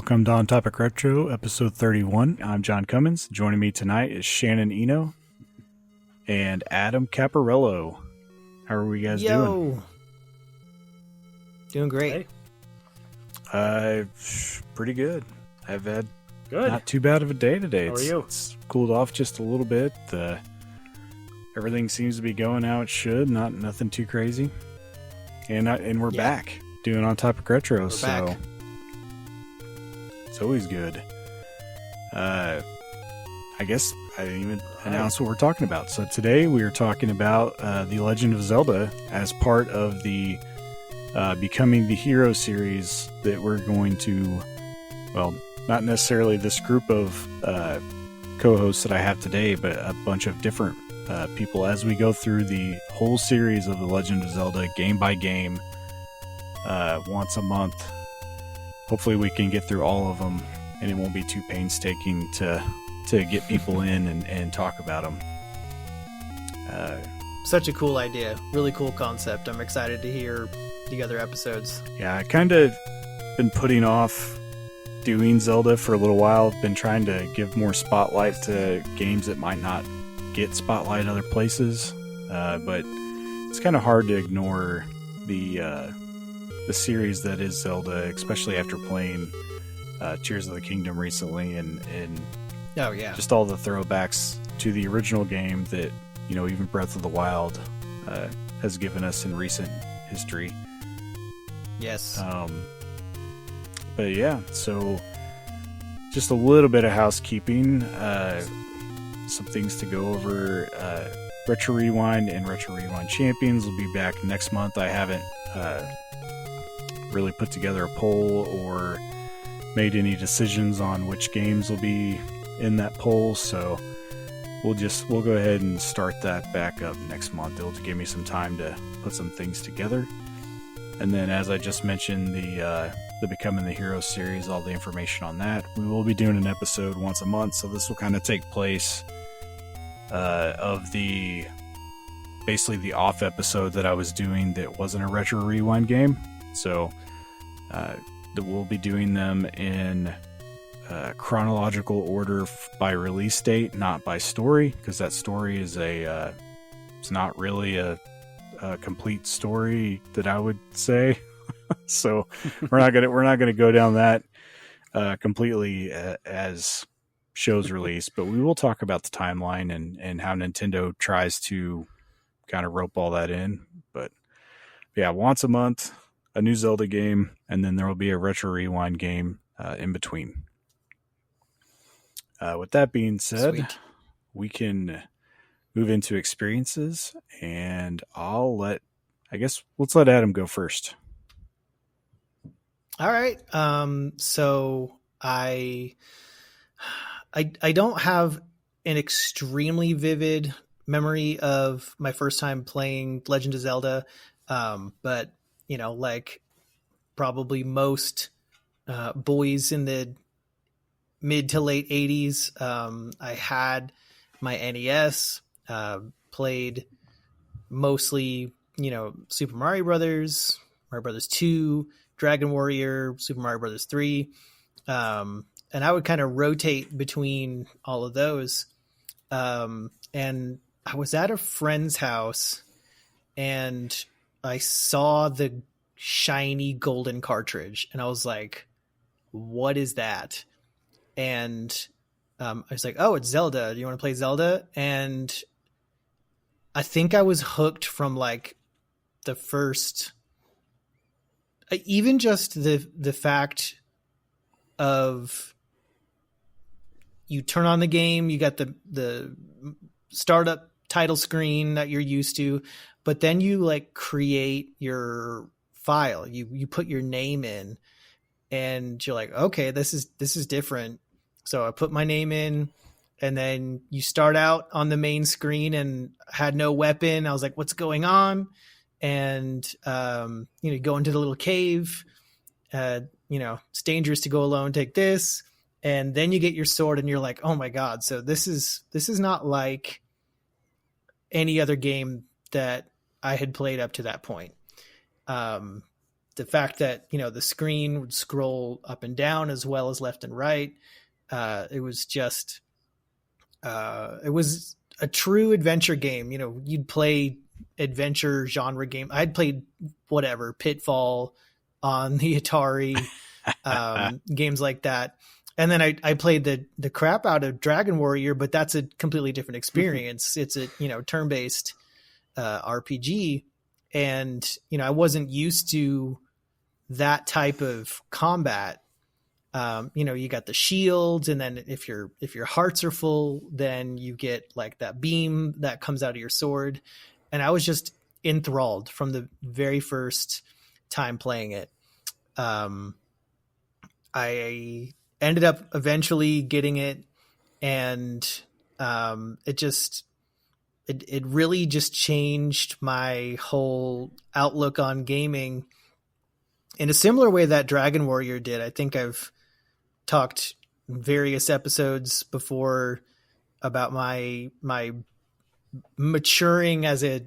Welcome to ontopicretro, episode 31. I'm John Cummins. Joining me tonight is Shannon Eno and Adam Caporello. How are we guys doing? Doing great. Pretty good. I've had Good. not too bad of a day today. How are you? It's cooled off just a little bit. Everything seems to be going how it should. Nothing too crazy. And we're back doing ontopicretro. So back. It's always good. I guess I didn't even announce what we're talking about. So today we are talking about the Legend of Zelda as part of the Becoming the Hero series that we're going to, well, not necessarily this group of co-hosts that I have today, but a bunch of different people as we go through the whole series of the Legend of Zelda game by game once a month. Hopefully we can get through all of them and it won't be too painstaking to get people in and talk about them. Such a cool idea. Really cool concept. I'm excited to hear the other episodes. Yeah, I kind of been putting off doing Zelda for a little while. I've been trying to give more spotlight to games that might not get spotlight other places. But it's kind of hard to ignore the series that is Zelda, especially after playing Tears of the Kingdom recently and Oh yeah. just all the throwbacks to the original game that, you know, even Breath of the Wild has given us in recent history. Yes. But yeah, so just a little bit of housekeeping, some things to go over. Retro Rewind and Retro Rewind Champions will be back next month. I haven't really put together a poll or made any decisions on which games will be in that poll, so we'll go ahead and start that back up next month. It'll give me some time to put some things together. And then, as I just mentioned, the Becoming the Hero series, all the information on that. We will be doing an episode once a month, so this will kind of take place of basically the off episode that I was doing that wasn't a Retro Rewind game. So we'll be doing them in chronological order by release date, not by story, because that story is it's not really a complete story that I would say. So we're not gonna go down that completely as shows release, but we will talk about the timeline and how Nintendo tries to kind of rope all that in. But yeah, once a month, a new Zelda game, and then there will be a Retro Rewind game in between. With that being said, Sweet. we can move into experiences, and let's let Adam go first. All right. So I don't have an extremely vivid memory of my first time playing Legend of Zelda. But you know, like probably most boys in the mid to late 80s, I had my NES, played mostly, you know, Super Mario Brothers, Mario Brothers 2, Dragon Warrior, Super Mario Brothers 3. And I would kind of rotate between all of those. And I was at a friend's house and I saw the shiny golden cartridge and I was like, what is that? And I was like, oh, it's Zelda. Do you want to play Zelda? And I think I was hooked from like the first, even just the fact of you turn on the game, you got the startup title screen that you're used to, but then you like create your file, you put your name in and you're like, okay, this is different. So I put my name in and then you start out on the main screen and had no weapon. I was like, what's going on? And, you go into the little cave, it's dangerous to go alone, take this. And then you get your sword and you're like, oh my God. So this is not like any other game that I had played up to that point. the fact that, the screen would scroll up and down as well as left and right. It was just, it was a true adventure game. You'd play adventure genre game. I'd played whatever, Pitfall on the Atari, games like that. And then I played the crap out of Dragon Warrior, but that's a completely different experience. It's a, turn-based RPG. And, I wasn't used to that type of combat. You got the shields, and then if your hearts are full, then you get like that beam that comes out of your sword. And I was just enthralled from the very first time playing it. I ended up eventually getting it, and it really just changed my whole outlook on gaming in a similar way that Dragon Warrior did. I think I've talked various episodes before about my maturing as a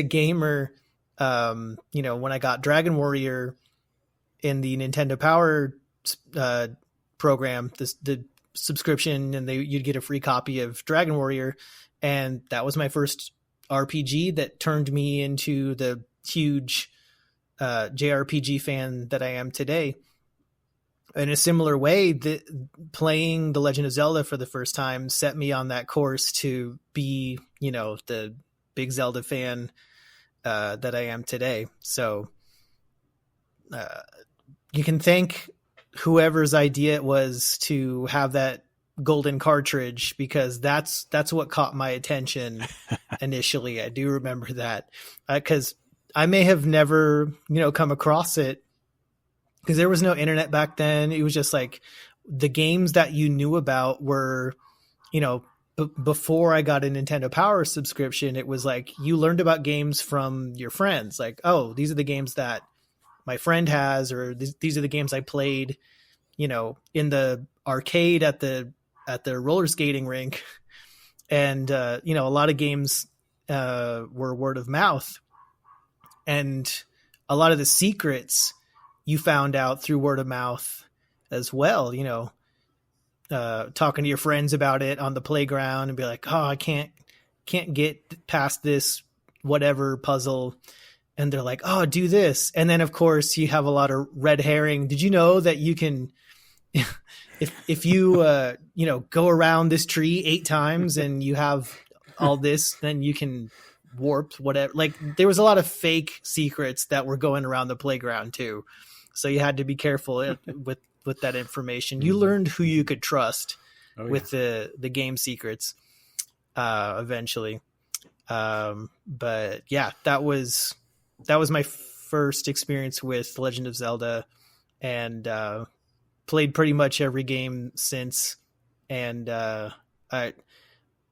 gamer. When I got Dragon Warrior in the Nintendo Power program, the subscription, and you'd get a free copy of Dragon Warrior, and that was my first RPG that turned me into the huge JRPG fan that I am today. In a similar way, playing The Legend of Zelda for the first time set me on that course to be, the big Zelda fan that I am today. So you can thank whoever's idea it was to have that golden cartridge, because that's what caught my attention initially. I do remember that, because I may have never, come across it, because there was no internet back then. It was just like the games that you knew about were, before I got a Nintendo Power subscription, it was like you learned about games from your friends. Like, oh, these are the games that my friend has, or these are the games I played, in the arcade at the roller skating rink. And, a lot of games were word of mouth, and a lot of the secrets you found out through word of mouth as well, talking to your friends about it on the playground and be like, oh, I can't get past this whatever puzzle. And they're like, oh, do this. And then of course you have a lot of red herring. Did you know that you can, if you, go around this tree 8 times and you have all this, then you can warp whatever. Like, there was a lot of fake secrets that were going around the playground too. So you had to be careful with that information. You learned who you could trust with the game secrets eventually. But yeah, that was my first experience with The Legend of Zelda, and played pretty much every game since. And I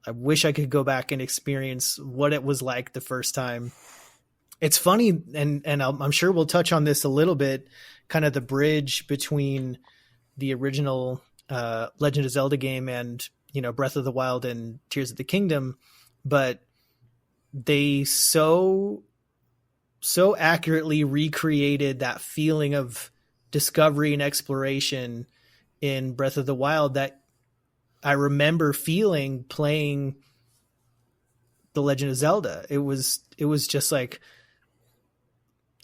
wish I could go back and experience what it was like the first time. It's funny, and I'm sure we'll touch on this a little bit, kind of the bridge between the original Legend of Zelda game and, Breath of the Wild and Tears of the Kingdom, but they so accurately recreated that feeling of discovery and exploration in Breath of the Wild that I remember feeling playing The Legend of Zelda. It was just like,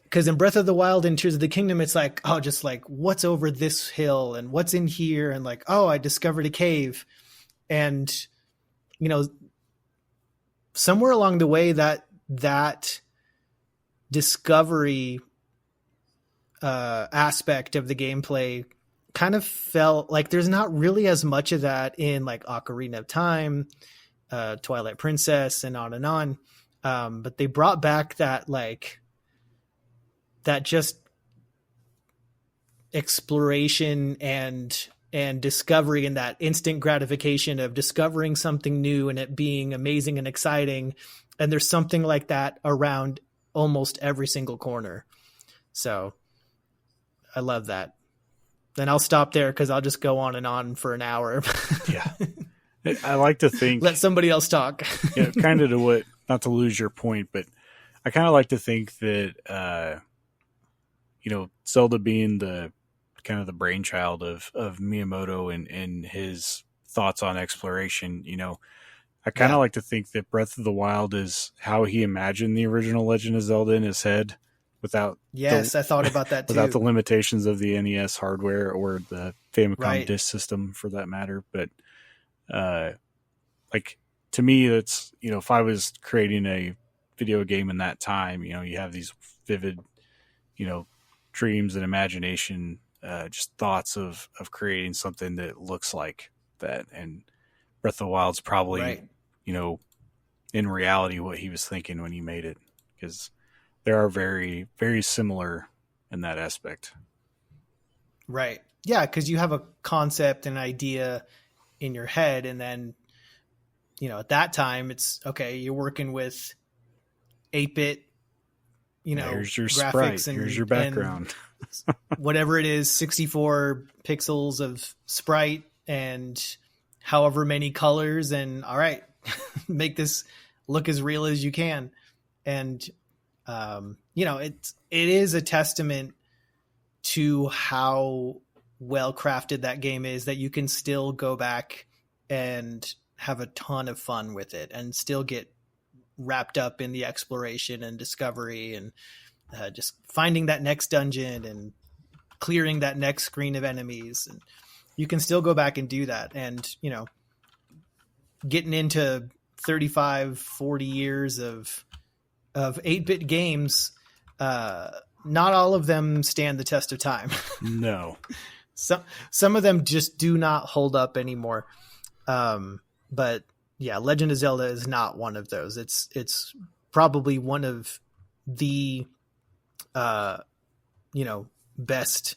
because in Breath of the Wild and Tears of the Kingdom, it's like, oh, just like what's over this hill and what's in here, and like, oh, I discovered a cave. And, somewhere along the way that discovery aspect of the gameplay kind of felt like there's not really as much of that in like Ocarina of Time, Twilight Princess, and on. But they brought back that just exploration and discovery, and that instant gratification of discovering something new and it being amazing and exciting. And there's something like that around almost every single corner. So I love that. Then I'll stop there, because I'll just go on and on for an hour. Yeah. I like to think, let somebody else talk. Kind of not to lose your point, but I kind of like to think that, Zelda being the kind of the brainchild of Miyamoto and his thoughts on exploration, I kind of Yeah. like to think that Breath of the Wild is how he imagined the original Legend of Zelda in his head, without the Yes, I thought about that without the too. limitations of the NES hardware or the Famicom Right. disk system for that matter. But uh, like to me, that's if I was creating a video game in that time, you have these vivid, you know, dreams and imagination, just thoughts of creating something that looks like that. And Breath of the Wild's probably, Right. you know, in reality what he was thinking when he made it, because they are very, very similar in that aspect. Right. Yeah, because you have a concept, an idea in your head, and then at that time it's okay. You're working with 8-bit, Yeah, here's your sprite. graphics Here's your and background. whatever it is, 64 pixels of sprite and however many colors, and all right, make this look as real as you can. And it is a testament to how well crafted that game is, that you can still go back and have a ton of fun with it and still get wrapped up in the exploration and discovery and just finding that next dungeon and clearing that next screen of enemies. And you can still go back and do that. And, getting into 35, 40 years of 8-bit games, not all of them stand the test of time. No. Some of them just do not hold up anymore. But yeah, Legend of Zelda is not one of those. It's probably one of the best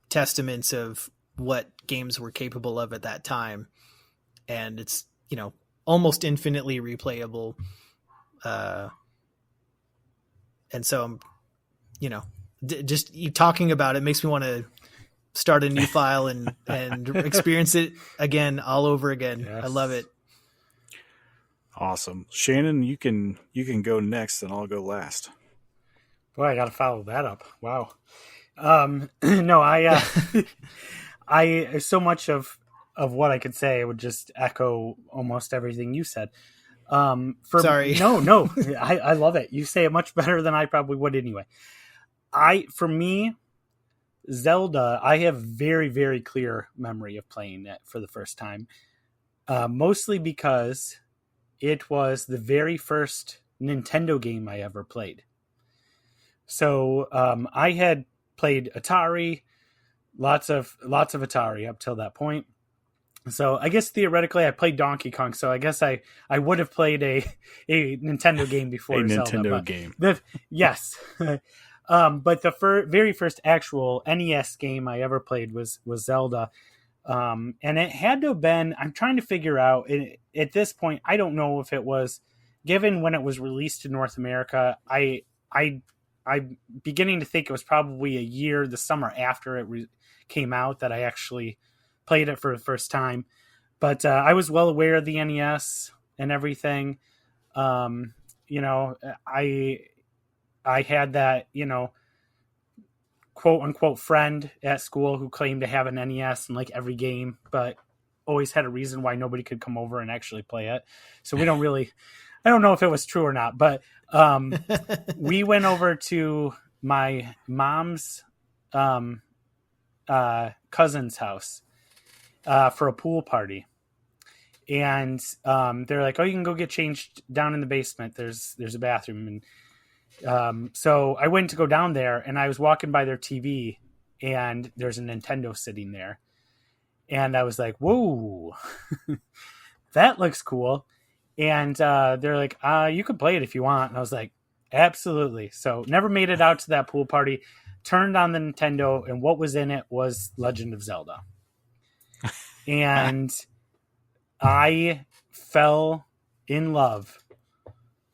testaments of what games were capable of at that time. And it's, almost infinitely replayable. And so, just talking about it makes me want to start a new file and experience it again, all over again. Yes. I love it. Awesome. Shannon, you can go next and I'll go last. Boy, I got to follow that up. Wow. No, I so much of what I could say would just echo almost everything you said. Sorry. No, I love it. You say it much better than I probably would anyway. For me, Zelda, I have very, very clear memory of playing it for the first time. Mostly because it was the very first Nintendo game I ever played. So I had played Atari, lots of Atari up till that point. So I guess theoretically I played Donkey Kong. So I guess I would have played a Nintendo game before a Zelda, Nintendo game. Yes. But the very first actual NES game I ever played was Zelda. And it had to have been, I'm trying to figure out at this point, I don't know if it was given when it was released in North America. I'm beginning to think it was probably a year, the summer after it came out, that I actually played it for the first time. But I was well aware of the NES and everything. I had that, quote unquote friend at school who claimed to have an NES in like every game, but always had a reason why nobody could come over and actually play it. So I don't know if it was true or not, but we went over to my mom's cousin's house for a pool party. And they're like, oh, you can go get changed down in the basement. There's a bathroom. And so I went to go down there, and I was walking by their TV, and there's a Nintendo sitting there. And I was like, whoa, that looks cool. And they're like, you can play it if you want. And I was like, absolutely. So never made it out to that pool party, turned on the Nintendo, and what was in it was Legend of Zelda. And I fell in love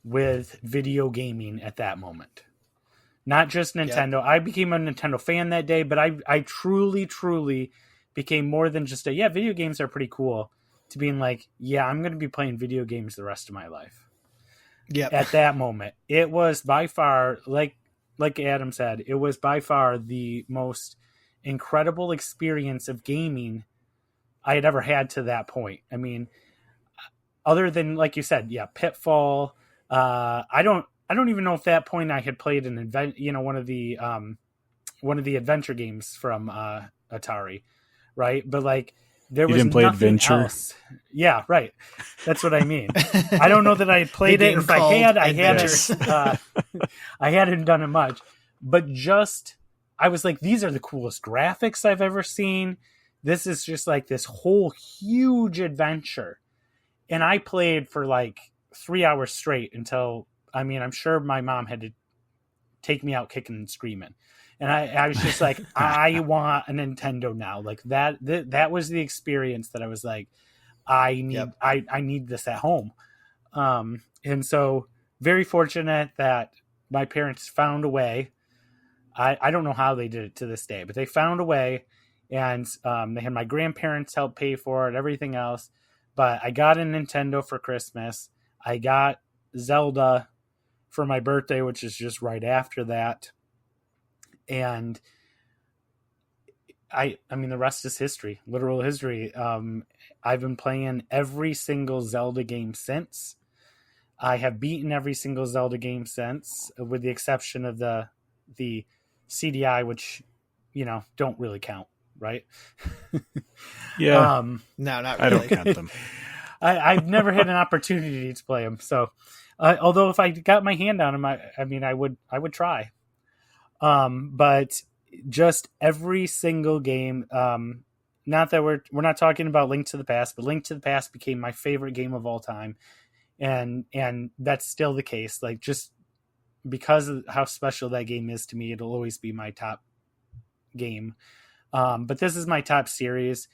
with video gaming at that moment. Not just Nintendo. Yep. I became a Nintendo fan that day, but I truly, truly became more than just video games are pretty cool, to being like, I'm going to be playing video games the rest of my life. Yeah. At that moment, it was by far, like like Adam said, it was by far the most incredible experience of gaming I had ever had to that point. I mean, other than, like you said, yeah, Pitfall. I don't even know if that point I had played an one of the adventure games from Atari, right? But like there was didn't play nothing Adventure? else. Yeah, right. That's what I mean. I don't know that I had played it. If I had, I hadn't done it much. But I was like, these are the coolest graphics I've ever seen. This is just like this whole huge adventure. And I played for like 3 hours straight until, I mean, I'm sure my mom had to take me out kicking and screaming. And I was just like, I want a Nintendo now. Like that was the experience that I was like, I need this at home. And so very fortunate that my parents found a way. I don't know how they did it to this day, but they found a way, and they had my grandparents help pay for it, everything else. But I got a Nintendo for Christmas. I got Zelda for my birthday, which is just right after that. And I mean, the rest is history, literal history. I've been playing every single Zelda game since. I have beaten every single Zelda game since, with the exception of the CDI, which, don't really count, right? Yeah. No, not really. I don't count them. I've never had an opportunity to play them. So, although if I got my hand on them, I would try. But just every single game, not that we're not talking about Link to the Past, but Link to the Past became my favorite game of all time. And that's still the case. Like, just because of how special that game is to me, it'll always be my top game. But this is my top series.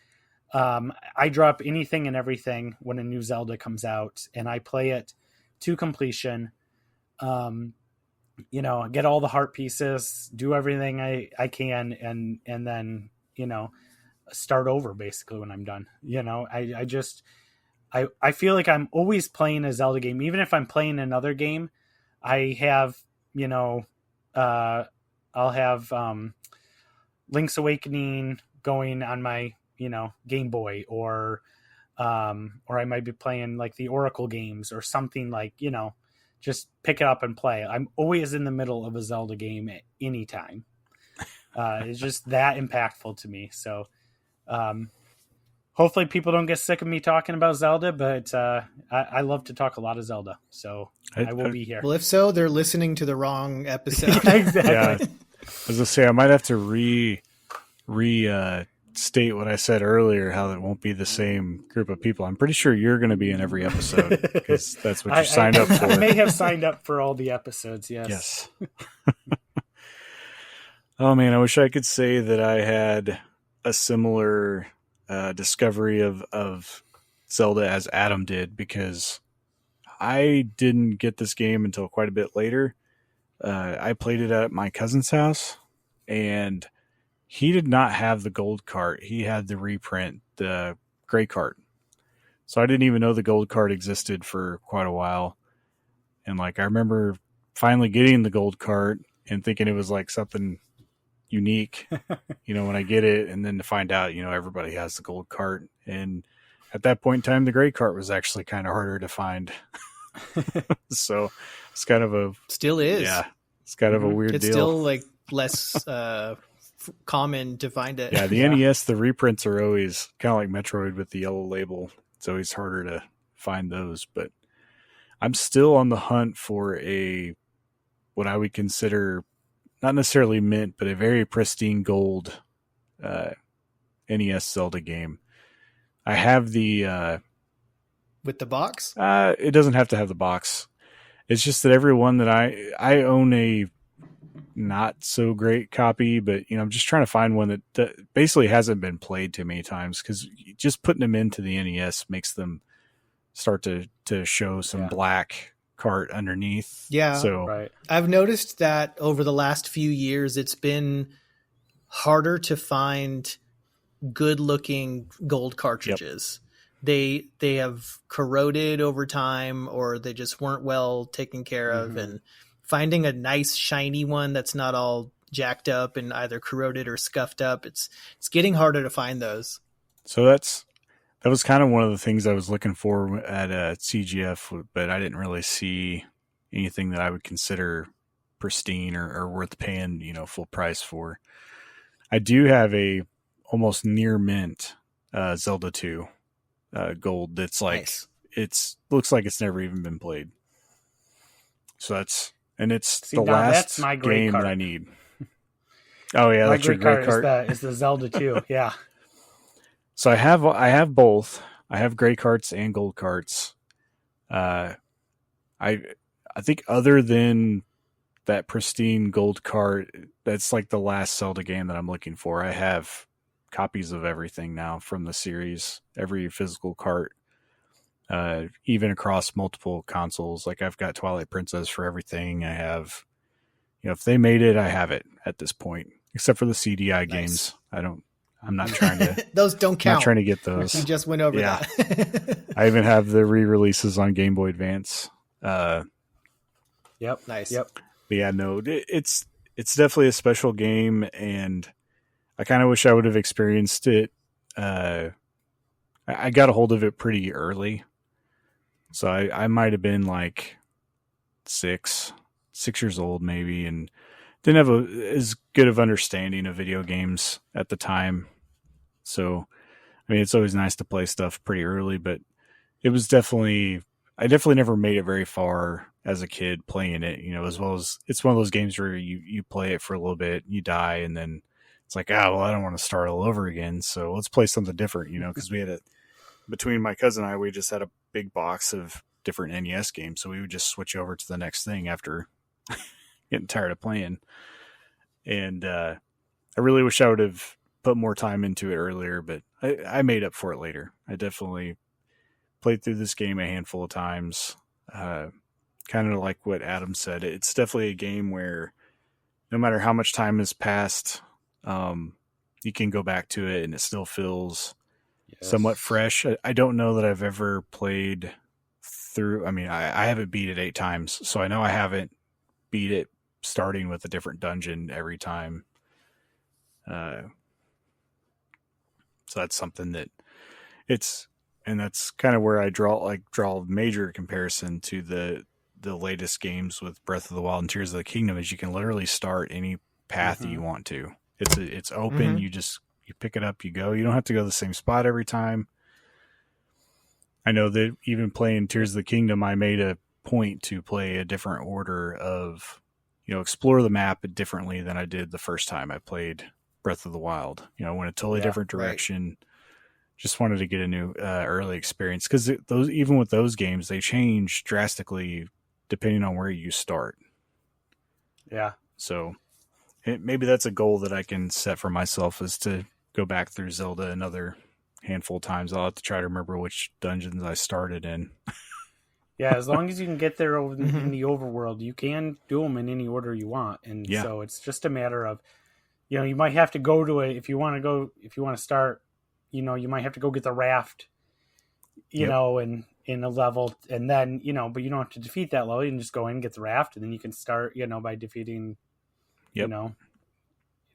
I drop anything and everything when a new Zelda comes out, and I play it to completion. Get all the heart pieces, do everything I can, and then, start over basically when I'm done. I feel like I'm always playing a Zelda game. Even if I'm playing another game, I have, I'll have Link's Awakening going on my, Game Boy, or I might be playing like the Oracle games or something, like, just pick it up and play. I'm always in the middle of a Zelda game at any time. It's just that impactful to me. So hopefully people don't get sick of me talking about Zelda, but I love to talk a lot of Zelda. So I will be here. Well, if so, they're listening to the wrong episode. Exactly. Yeah. As I say, I might have to state what I said earlier, how it won't be the same group of people. I'm pretty sure you're going to be in every episode because that's what you signed up for. I may have signed up for all the episodes. Yes. Oh man, I wish I could say that I had a similar discovery of Zelda as Adam did, because I didn't get this game until quite a bit later. I played it at my cousin's house, and he did not have the gold cart. He had the reprint, the gray cart. So I didn't even know the gold cart existed for quite a while. And like, I remember finally getting the gold cart and thinking it was like something unique, when I get it, and then to find out, everybody has the gold cart. And at that point in time, the gray cart was actually kind of harder to find. So it's kind of still is. Yeah. It's kind of a weird it's deal. It's still like less common to find it. Yeah, the NES, the reprints are always kind of like Metroid with the yellow label. It's always harder to find those, but I'm still on the hunt for what I would consider not necessarily mint, but a very pristine gold NES Zelda game. I have the with the box. It doesn't have to have the box. It's just that every one that I own a not so great copy, but I'm just trying to find one that basically hasn't been played too many times, because just putting them into the NES makes them start to show some black cart underneath. Yeah. So right. I've noticed that over the last few years, it's been harder to find good looking gold cartridges. Yep. They have corroded over time, or they just weren't well taken care of. And finding a nice shiny one that's not all jacked up and either corroded or scuffed up, it's getting harder to find those. So that was kind of one of the things I was looking for at CGF, but I didn't really see anything that I would consider pristine or worth paying, full price for. I do have a almost near mint Zelda 2 gold that's like Nice. it's looks like it's never even been played. So it's See, the now last that's my gray game card. that I need. Oh yeah, My that's your gray gray card card. is the Zelda 2. Yeah. So I have both. I have gray carts and gold carts. I think other than that pristine gold cart, that's like the last Zelda game that I'm looking for. I have copies of everything now from the series, every physical cart, even across multiple consoles. Like I've got Twilight Princess for everything. I have, if they made it, I have it at this point, except for the CDI games. I'm not trying to. Those don't count. Not trying to get those. We just went over that. I even have the re-releases on Game Boy Advance. Yep. Nice. Yep. But yeah, no, it's definitely a special game, and I kind of wish I would have experienced it. I got a hold of it pretty early, so I might have been like 6 years old maybe, and didn't have as good of understanding of video games at the time. So, I mean, it's always nice to play stuff pretty early, but it was I definitely never made it very far as a kid playing it, as well as it's one of those games where you play it for a little bit, you die, and then it's like, well, I don't want to start all over again. So let's play something different, because we had between my cousin and I, we just had a big box of different NES games. So we would just switch over to the next thing after getting tired of playing. And I really wish I would have put more time into it earlier, but I made up for it later. I definitely played through this game a handful of times. Kind of like what Adam said, it's definitely a game where no matter how much time has passed, you can go back to it and it still feels somewhat fresh. I don't know that I've ever played through. I mean, I haven't beat it 8 times, so I know I haven't beat it starting with a different dungeon every time. So that's something that and that's kind of where I draw a major comparison to the latest games with Breath of the Wild and Tears of the Kingdom, is you can literally start any path that you want to. It's open. You pick it up, you go. You don't have to go to the same spot every time. I know that even playing Tears of the Kingdom, I made a point to play a different order of, explore the map differently than I did the first time I played Breath of the Wild. I went a totally different direction. Right. Just wanted to get a new early experience, because even with those games, they change drastically depending on where you start. Yeah. So maybe that's a goal that I can set for myself, is to go back through Zelda another handful of times. I'll have to try to remember which dungeons I started in. Yeah, as long as you can get there in the overworld, you can do them in any order you want. And so it's just a matter of, you might have to go to it if you want to start, you might have to go get the raft, know, and in a level, and then, but you don't have to defeat that level. You can just go in and get the raft, and then you can start, by defeating,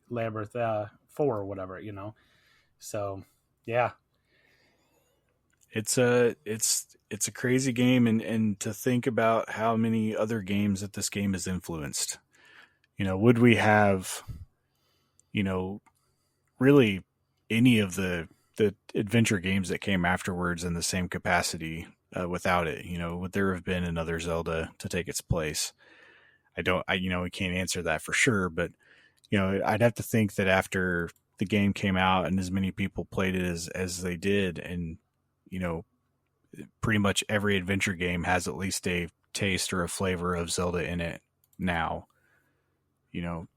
Labyrinth 4 or whatever, So, yeah. It's a crazy game, and to think about how many other games that this game has influenced. Would we have, really any of the adventure games that came afterwards in the same capacity without it? Would there have been another Zelda to take its place? We can't answer that for sure, but I'd have to think that after the game came out and as many people played it as they did, and pretty much every adventure game has at least a taste or a flavor of Zelda in it now.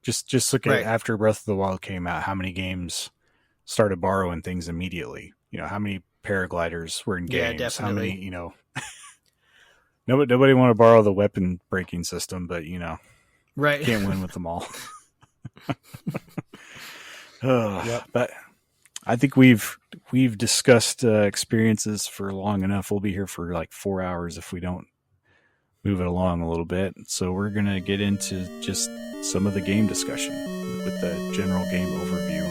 Just look at after Breath of the Wild came out, how many games started borrowing things immediately. How many paragliders were in games? Yeah, definitely. How many, nobody want to borrow the weapon breaking system, but right, can't win with them all. But I think we've discussed experiences for long enough. We'll be here for like 4 hours if we don't move it along a little bit. So we're going to get into just some of the game discussion with the general game overview.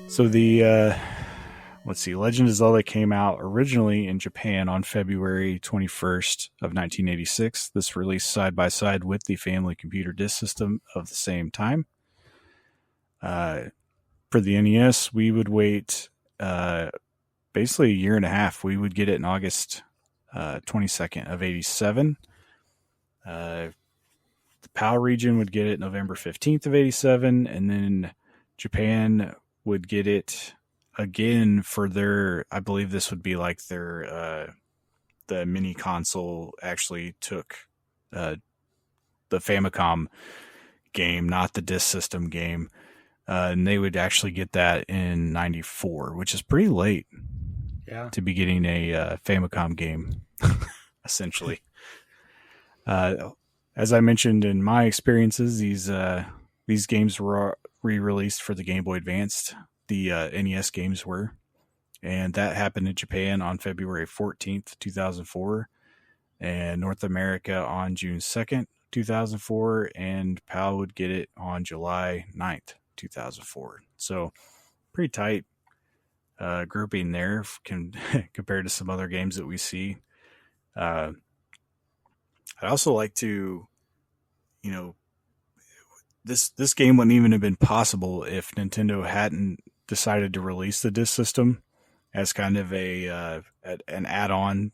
So the let's see, Legend of Zelda came out originally in Japan on February 21st of 1986. This released side by side with the Family Computer Disk System of the same time. For the NES, we would wait basically a year and a half. We would get it in August 22nd of 87. The PAL region would get it November 15th of 87, and then Japan would get it again for their, I believe this would be like their, the mini console actually took the Famicom game, not the disk system game. And they would actually get that in 94, which is pretty late to be getting a Famicom game, essentially. As I mentioned in my experiences, these games were re-released for the Game Boy Advance. The NES games were, and that happened in Japan on February 14th, 2004, and North America on June 2nd, 2004, and PAL would get it on July 9th, 2004. So pretty tight grouping there compared to some other games that we see. I'd also like to, this game wouldn't even have been possible if Nintendo hadn't decided to release the disc system as kind of an add-on,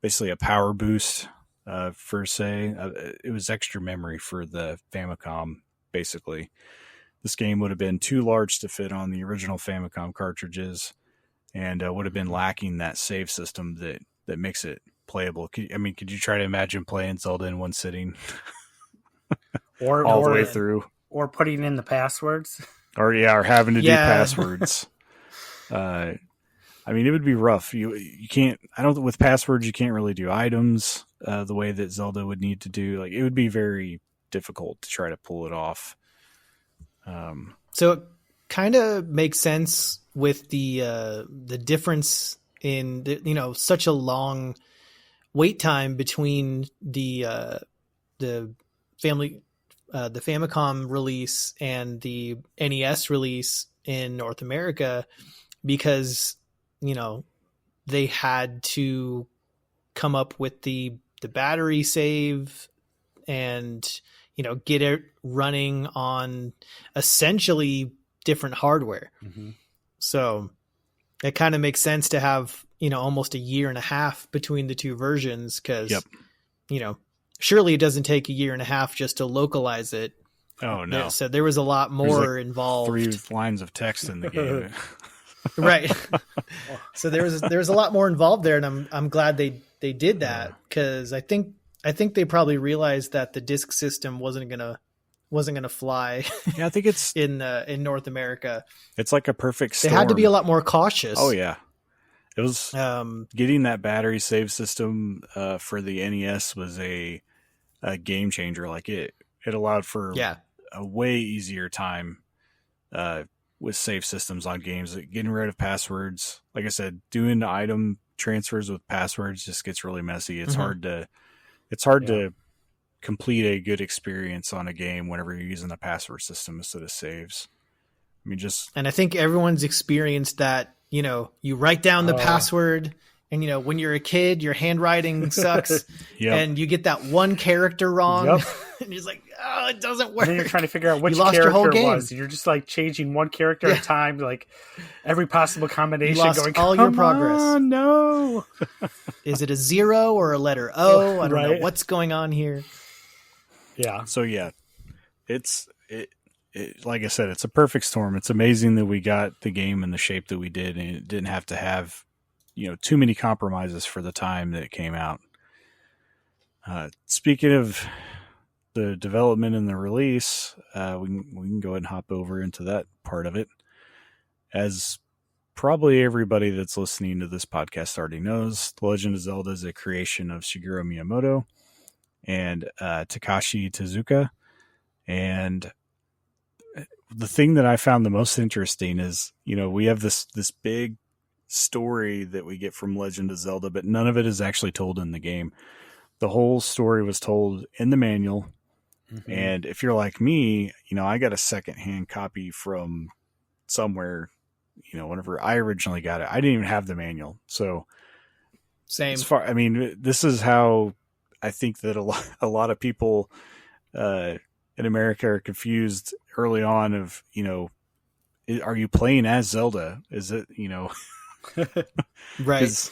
basically a power boost per se. It was extra memory for the Famicom, basically. This game would have been too large to fit on the original Famicom cartridges, and would have been lacking that save system that makes it playable. Could you try to imagine playing Zelda in one sitting? Or all the way through, or putting in the passwords, or having to do passwords. It would be rough. You can't. With passwords you can't really do items the way that Zelda would need to do. Like, it would be very difficult to try to pull it off. So it kind of makes sense with the difference in such a long wait time between the Famicom release and the NES release in North America, because they had to come up with the battery save and get it running on essentially different hardware. Mm-hmm. So it kind of makes sense to have almost a year and a half between the two versions, because surely it doesn't take a year and a half just to localize it. Oh no! So there was a lot more involved. 3 lines of text in the game, right? So there was a lot more involved there, and I'm glad they did that, because I think they probably realized that the disc system wasn't gonna fly. Yeah, I think it's in North America. It's like a perfect storm. They had to be a lot more cautious. Oh yeah. It was getting that battery save system for the NES was a game changer. Like, it allowed for a way easier time with save systems on games. Getting rid of passwords, like I said, doing the item transfers with passwords just gets really messy. It's hard to complete a good experience on a game whenever you're using a password system instead of saves. And I think everyone's experienced that. You write down the password, and when you're a kid, your handwriting sucks, and you get that one character wrong, and you're like, oh, it doesn't work. And then you're trying to figure out which character it was. You're just like changing one character at a time, like every possible combination. You lost going, all your progress. On, no. Is it a 0 or a letter O? I don't know what's going on here. Yeah. So yeah, it like I said, it's a perfect storm. It's amazing that we got the game in the shape that we did, and it didn't have to have, too many compromises for the time that it came out. Speaking of the development and the release, we can go ahead and hop over into that part of it. As probably everybody that's listening to this podcast already knows, The Legend of Zelda is a creation of Shigeru Miyamoto and Takashi Tezuka. And the thing that I found the most interesting is, we have this big story that we get from Legend of Zelda, but none of it is actually told in the game. The whole story was told in the manual. Mm-hmm. And if you're like me, I got a secondhand copy from somewhere, whenever I originally got it. I didn't even have the manual. So same. This is how I think that a lot of people in America are confused early on of, are you playing as Zelda? Is it, right.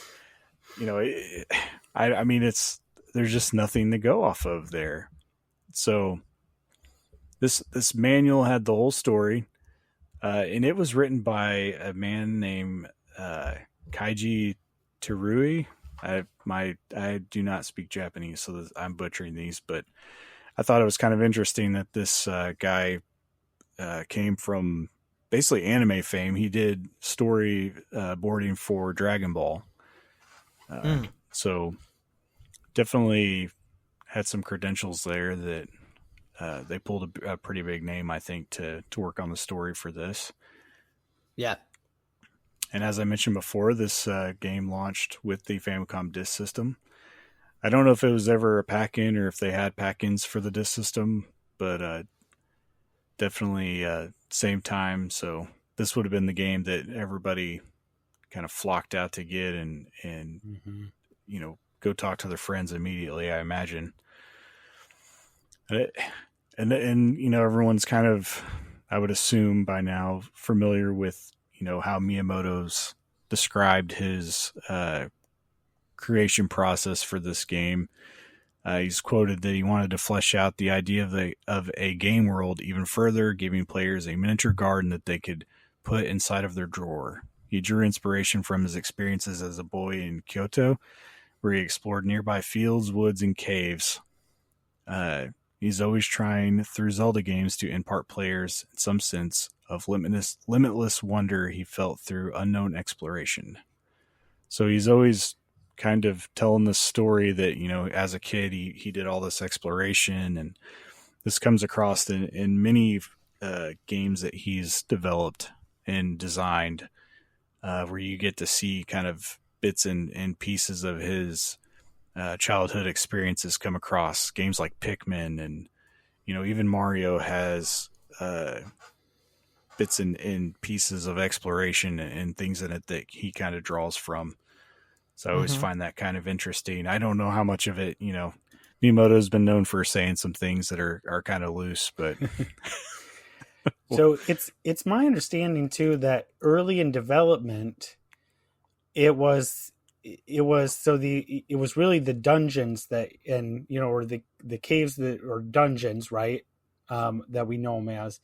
There's just nothing to go off of there. So this manual had the whole story, and it was written by a man named Kaiji Terui. I do not speak Japanese, so I'm butchering these, but I thought it was kind of interesting that this guy came from basically anime fame. He did story boarding for Dragon Ball. So definitely had some credentials there that they pulled a pretty big name, I think, to work on the story for this. Yeah. And as I mentioned before, this game launched with the Famicom disk system. I don't know if it was ever a pack-in or if they had pack-ins for the disk system, but definitely same time. So this would have been the game that everybody kind of flocked out to get and mm-hmm. Go talk to their friends immediately, I imagine. And everyone's kind of, I would assume by now, familiar with how Miyamoto's described his creation process for this game. He's quoted that he wanted to flesh out the idea of a game world even further, giving players a miniature garden that they could put inside of their drawer. He drew inspiration from his experiences as a boy in Kyoto, where he explored nearby fields, woods, and caves. He's always trying through Zelda games to impart players some sense of limitless wonder he felt through unknown exploration. So he's always kind of telling the story that, as a kid, he did all this exploration, and this comes across in many games that he's developed and designed, where you get to see kind of bits and pieces of his childhood experiences come across. Games like Pikmin and, even Mario has bits and pieces of exploration and things in it that he kind of draws from. So I always find that kind of interesting. I don't know how much of it, Miyamoto's been known for saying some things that are kind of loose, but so it's my understanding too that early in development, it was really the dungeons that, and or the caves that, or dungeons, right, that we know them as,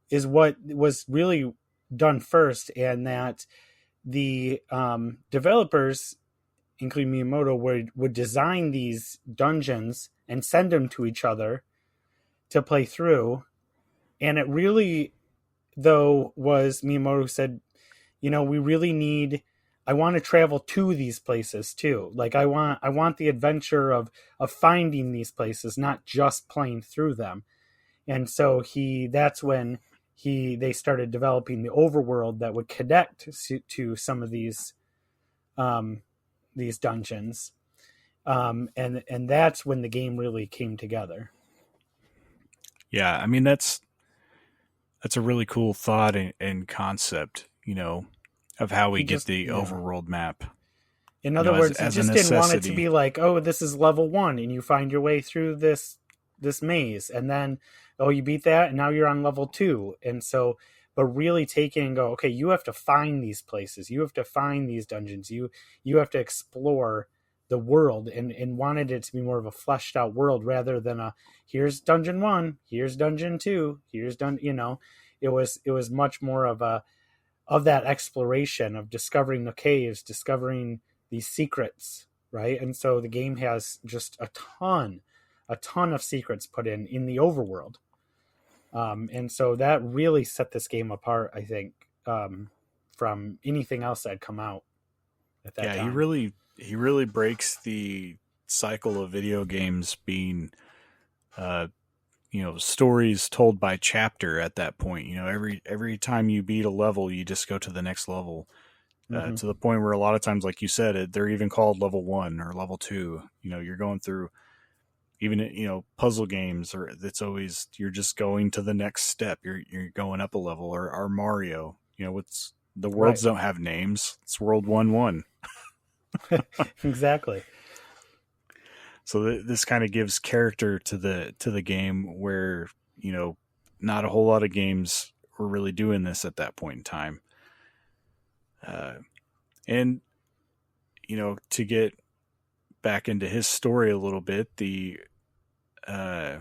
is what was really done first, and that the developers, including Miyamoto, would design these dungeons and send them to each other to play through. And it really, though, was Miyamoto said, we really need, I want to travel to these places too. Like I want the adventure of finding these places, not just playing through them. And so that's when they started developing the overworld that would connect to some of these dungeons. And that's when the game really came together. Yeah, I mean, that's a really cool thought and concept, of how we get the overworld map. In other words, he just didn't want it to be like, oh, this is level 1 and you find your way through this maze, and then, oh, you beat that and now you're on level 2. And so, but really take it and go, okay, you have to find these places. You have to find these dungeons. You have to explore the world and wanted it to be more of a fleshed out world rather than a here's dungeon 1, here's dungeon 2, here's it was much more of that exploration of discovering the caves, discovering these secrets, right? And so the game has just a ton of secrets put in the overworld. And so that really set this game apart, I think, from anything else that had come out at that time. He really breaks the cycle of video games being, stories told by chapter at that point. Every time you beat a level, you just go to the next level, to the point where a lot of times, like you said, they're even called level 1 or level 2. You're going through even, puzzle games, or it's always, you're just going to the next step. You're going up a level, or Mario, what's the worlds don't have names. It's world 1-1. Exactly. So this kind of gives character to the game where, not a whole lot of games were really doing this at that point in time. And, to get back into his story a little bit, I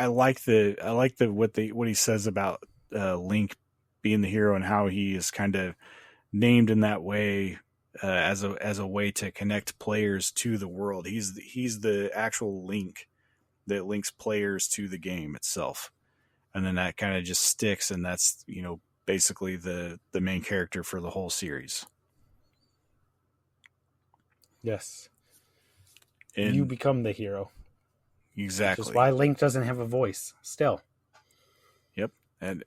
like what he says about Link being the hero and how he is kind of named in that way, as a way to connect players to the world. He's the actual link that links players to the game itself, and then that kind of just sticks, and that's basically the main character for the whole series. Yes, and you become the hero. Exactly. Which is why Link doesn't have a voice still. Yep, and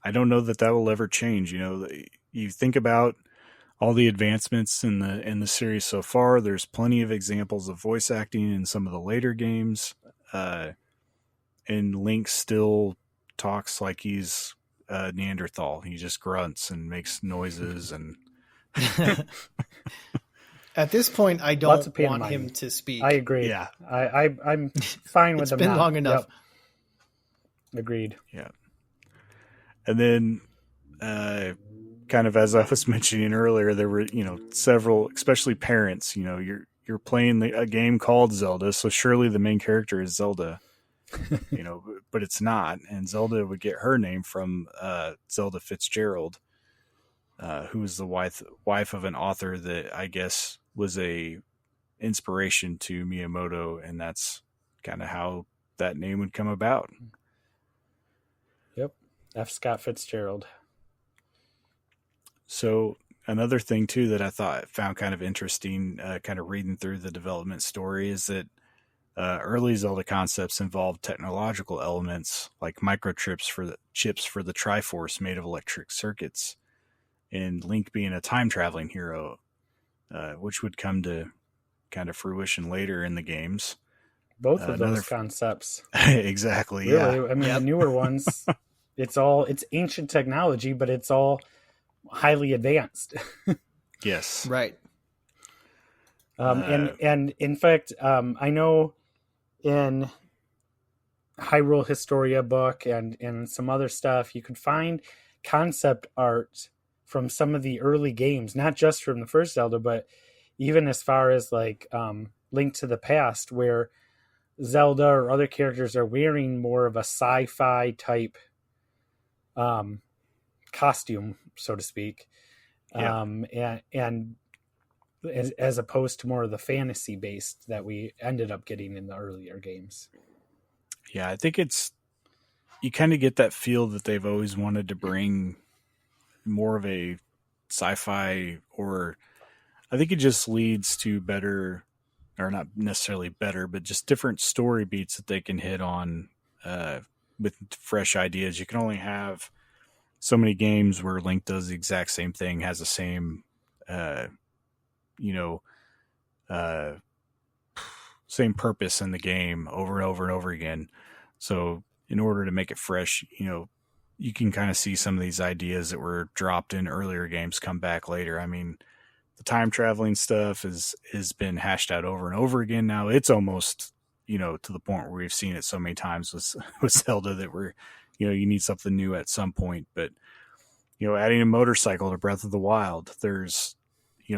I don't know that will ever change. You think about all the advancements in the series so far. There's plenty of examples of voice acting in some of the later games, and Link still talks like he's Neanderthal. He just grunts and makes noises, and at this point, I don't want him to speak. I agree. Yeah, I'm fine with him. It's been long enough. Yep. Agreed. Yeah, and then. Kind of as I was mentioning earlier, there were several, especially parents. You're playing a game called Zelda, so surely the main character is Zelda. But it's not, and Zelda would get her name from Zelda Fitzgerald, who was the wife of an author that I guess was a inspiration to Miyamoto, and that's kind of how that name would come about. Yep, F. Scott Fitzgerald. So another thing too that I found kind of interesting, kind of reading through the development story, is that early Zelda concepts involved technological elements like microchips for the Triforce made of electric circuits, and Link being a time traveling hero, which would come to kind of fruition later in the games. Both of those concepts. Exactly. Really, yeah. I mean, the newer ones, it's ancient technology, but it's all highly advanced. Yes. Right. And in fact, I know in Hyrule Historia book and some other stuff, you could find concept art from some of the early games, not just from the first Zelda, but even as far as like Link to the Past, where Zelda or other characters are wearing more of a sci-fi type costume, so to speak. Yeah. And as opposed to more of the fantasy based that we ended up getting in the earlier games. Yeah, I think you kind of get that feel that they've always wanted to bring more of a sci-fi, or I think it just leads to better, or not necessarily better, but just different story beats that they can hit on with fresh ideas. You can only have so many games where Link does the exact same thing, has the same, same purpose in the game over and over and over again. So in order to make it fresh, you can kind of see some of these ideas that were dropped in earlier games come back later. I mean, the time traveling stuff has been hashed out over and over again. Now it's almost, to the point where we've seen it so many times with Zelda that you need something new at some point. But, adding a motorcycle to Breath of the Wild, there's,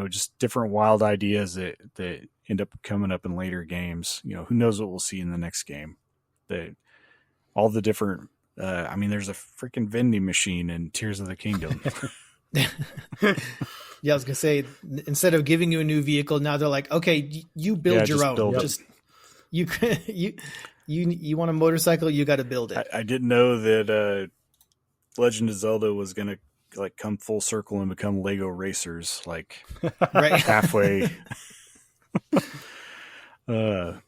just different wild ideas that end up coming up in later games. Who knows what we'll see in the next game. All the different, there's a freaking vending machine in Tears of the Kingdom. Yeah, I was gonna say, instead of giving you a new vehicle, now they're like, okay, you build your own. Just you want a motorcycle, you got to build it. I didn't know that Legend of Zelda was gonna like come full circle and become Lego racers, like right halfway. Yeah,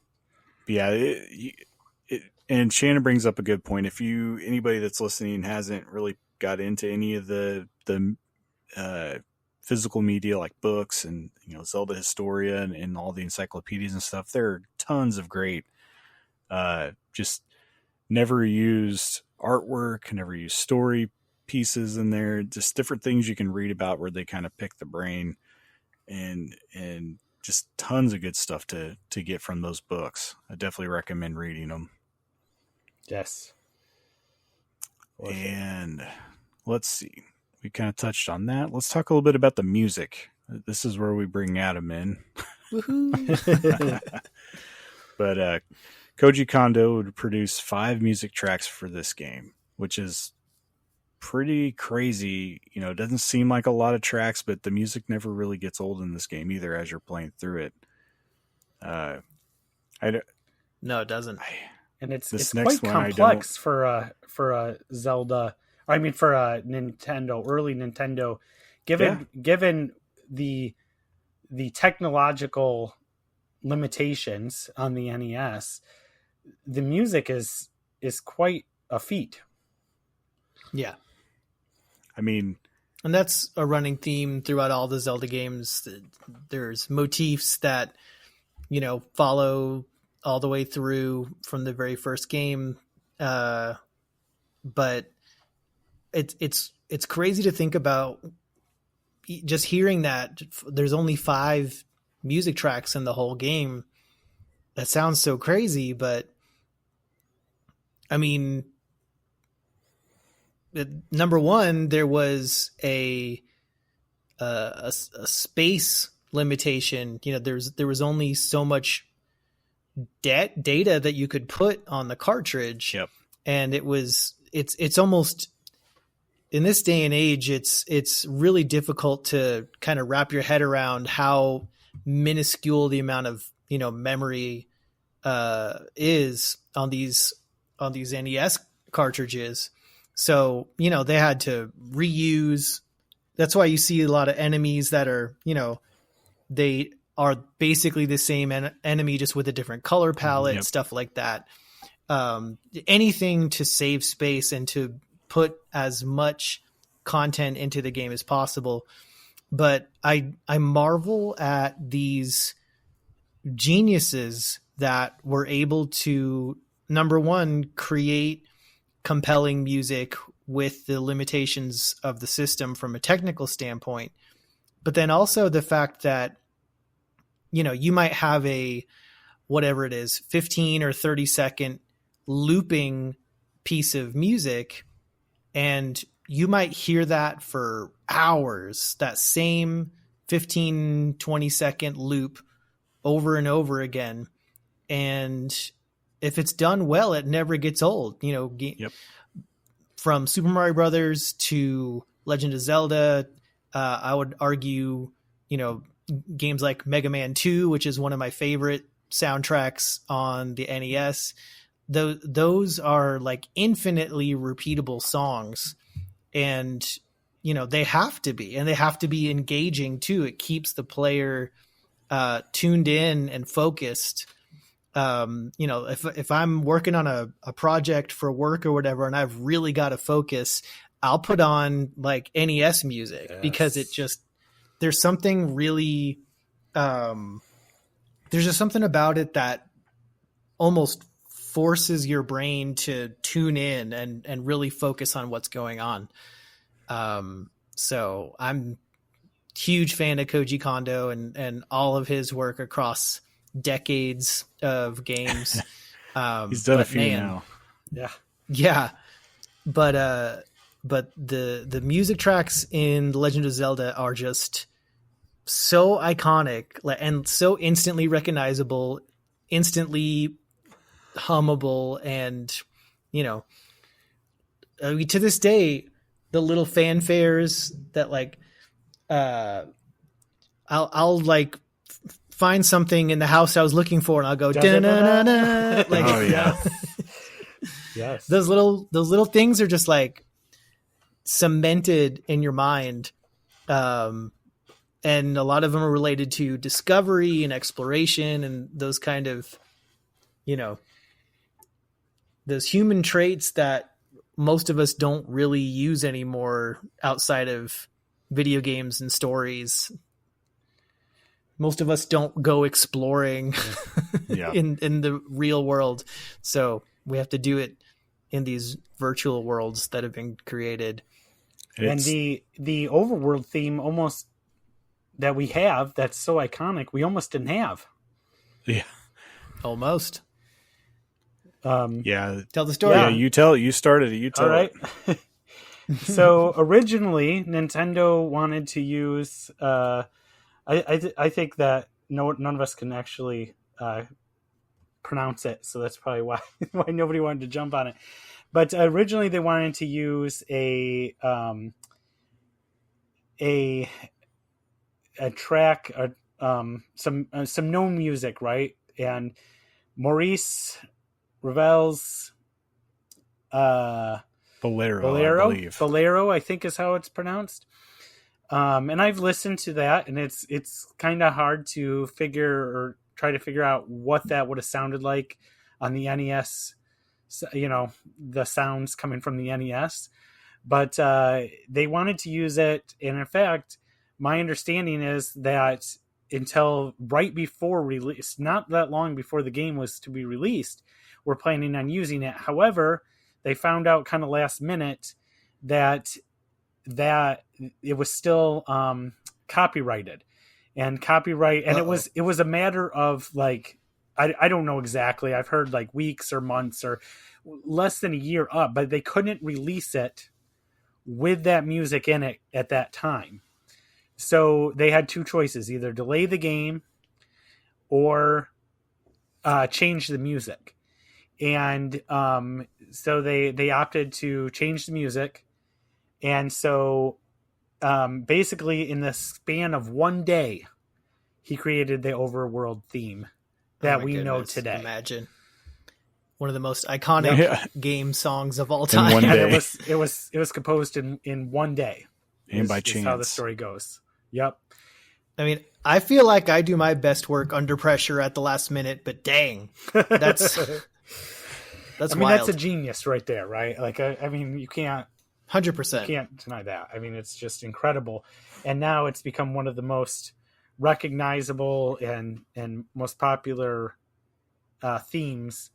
and Shannon brings up a good point. If anybody that's listening hasn't really got into any of the physical media like books and Zelda Historia and all the encyclopedias and stuff, there are tons of great just never used artwork, never used story pieces in there, just different things you can read about where they kind of pick the brain, and just tons of good stuff to get from those books. I definitely recommend reading them. Yes. And let's see. We kind of touched on that. Let's talk a little bit about the music. This is where we bring Adam in. Woohoo. But Koji Kondo would produce 5 music tracks for this game, which is pretty crazy. It doesn't seem like a lot of tracks, but the music never really gets old in this game either as you're playing through it. No, it doesn't. And it's quite complex for a Zelda. I mean, for a Nintendo, early Nintendo, given the technological limitations on the NES, the music is quite a feat. Yeah. And that's a running theme throughout all the Zelda games. There's motifs that, follow all the way through from the very first game. But it's crazy to think about just hearing that there's only 5 music tracks in the whole game. That sounds so crazy, but number one, there was a space limitation. There was only so much data that you could put on the cartridge. Yep. And it's almost, in this day and age, it's really difficult to kind of wrap your head around how minuscule the amount of memory is on these NES cartridges. So they had to reuse. That's why you see a lot of enemies that are they are basically the same enemy, just with a different color palette. Yep. Stuff like that. Anything to save space and to put as much content into the game as possible. But I marvel at these geniuses that were able to, number one, create compelling music with the limitations of the system from a technical standpoint. But then also the fact that, you might have a, whatever it is, 15 or 30 second looping piece of music, and you might hear that for hours, that same 15, 20 second loop over and over again. And if it's done well, it never gets old. Yep. From Super Mario Brothers to Legend of Zelda, I would argue, games like Mega Man 2, which is one of my favorite soundtracks on the NES. Those are like infinitely repeatable songs, and they have to be, and they have to be engaging too. It keeps the player tuned in and focused. If I'm working on a project for work or whatever, and I've really got to focus, I'll put on like NES music. Yes. Because there's something really, there's just something about it that almost forces your brain to tune in and really focus on what's going on. So I'm a huge fan of Koji Kondo and all of his work across decades of games. He's done a few now. Yeah. But the music tracks in The Legend of Zelda are just so iconic and so instantly recognizable, instantly hummable, and to this day, the little fanfares that I'll find something in the house I was looking for, and I'll go da-na-na-na. Oh yeah. Yes. Those little things are just cemented in your mind. And a lot of them are related to discovery and exploration and those kind of, those human traits that most of us don't really use anymore outside of video games and stories. Most of us don't go exploring in the real world. So we have to do it in these virtual worlds that have been created. And the overworld theme almost that we have, that's so iconic, we almost didn't have. Yeah. Almost. Yeah. Tell the story. Yeah, you started it. You tell All right. it. So originally, Nintendo wanted to use. I think that none of us can actually pronounce it, so that's probably why nobody wanted to jump on it. But originally, they wanted to use a track, some known music, right? And Maurice Ravel's Bolero, I think is how it's pronounced. And I've listened to that, and it's kind of hard to try to figure out what that would have sounded like on the NES. The sounds coming from the NES, but they wanted to use it. And in fact, my understanding is that until right before release, not that long before the game was to be released, we're planning on using it. However, they found out kind of last minute that it was still copyrighted, and it was a matter of I don't know exactly. I've heard weeks or months or less than a year up, but they couldn't release it with that music in it at that time. So they had two choices: either delay the game or change the music. And so they opted to change the music. And so basically in the span of one day, he created the overworld theme that we know today. Imagine one of the most iconic game songs of all time. In one day. It was composed in one day. And by chance. Is how the story goes. Yep. I mean, I feel like I do my best work under pressure at the last minute, but dang, that's wild. That's a genius right there, right? You can't 100%. You can't deny that. I mean, it's just incredible. And now it's become one of the most recognizable and most popular themes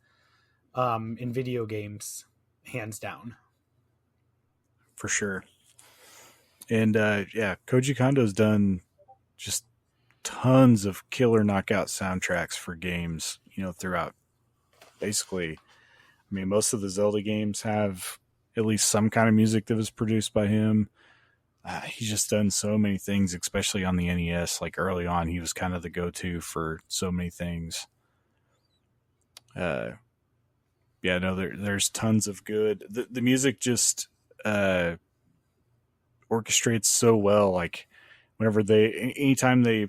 in video games, hands down. For sure. And Koji Kondo's done just tons of killer knockout soundtracks for games, throughout. Basically, most of the Zelda games have at least some kind of music that was produced by him. He's just done so many things, especially on the NES. Early on, he was kind of the go-to for so many things. There's tons of good. The music just orchestrates so well. Whenever anytime they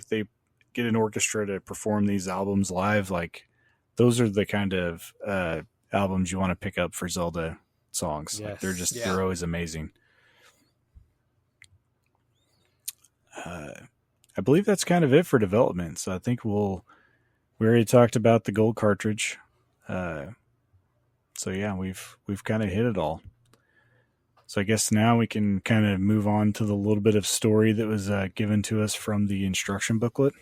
get an orchestra to perform these albums live, those are the kind of albums you want to pick up for Zelda songs. Yes. They're always amazing. I believe that's kind of it for development. So I think we already talked about the gold cartridge. So yeah, we've kind of hit it all. So I guess now we can kind of move on to the little bit of story that was given to us from the instruction booklet.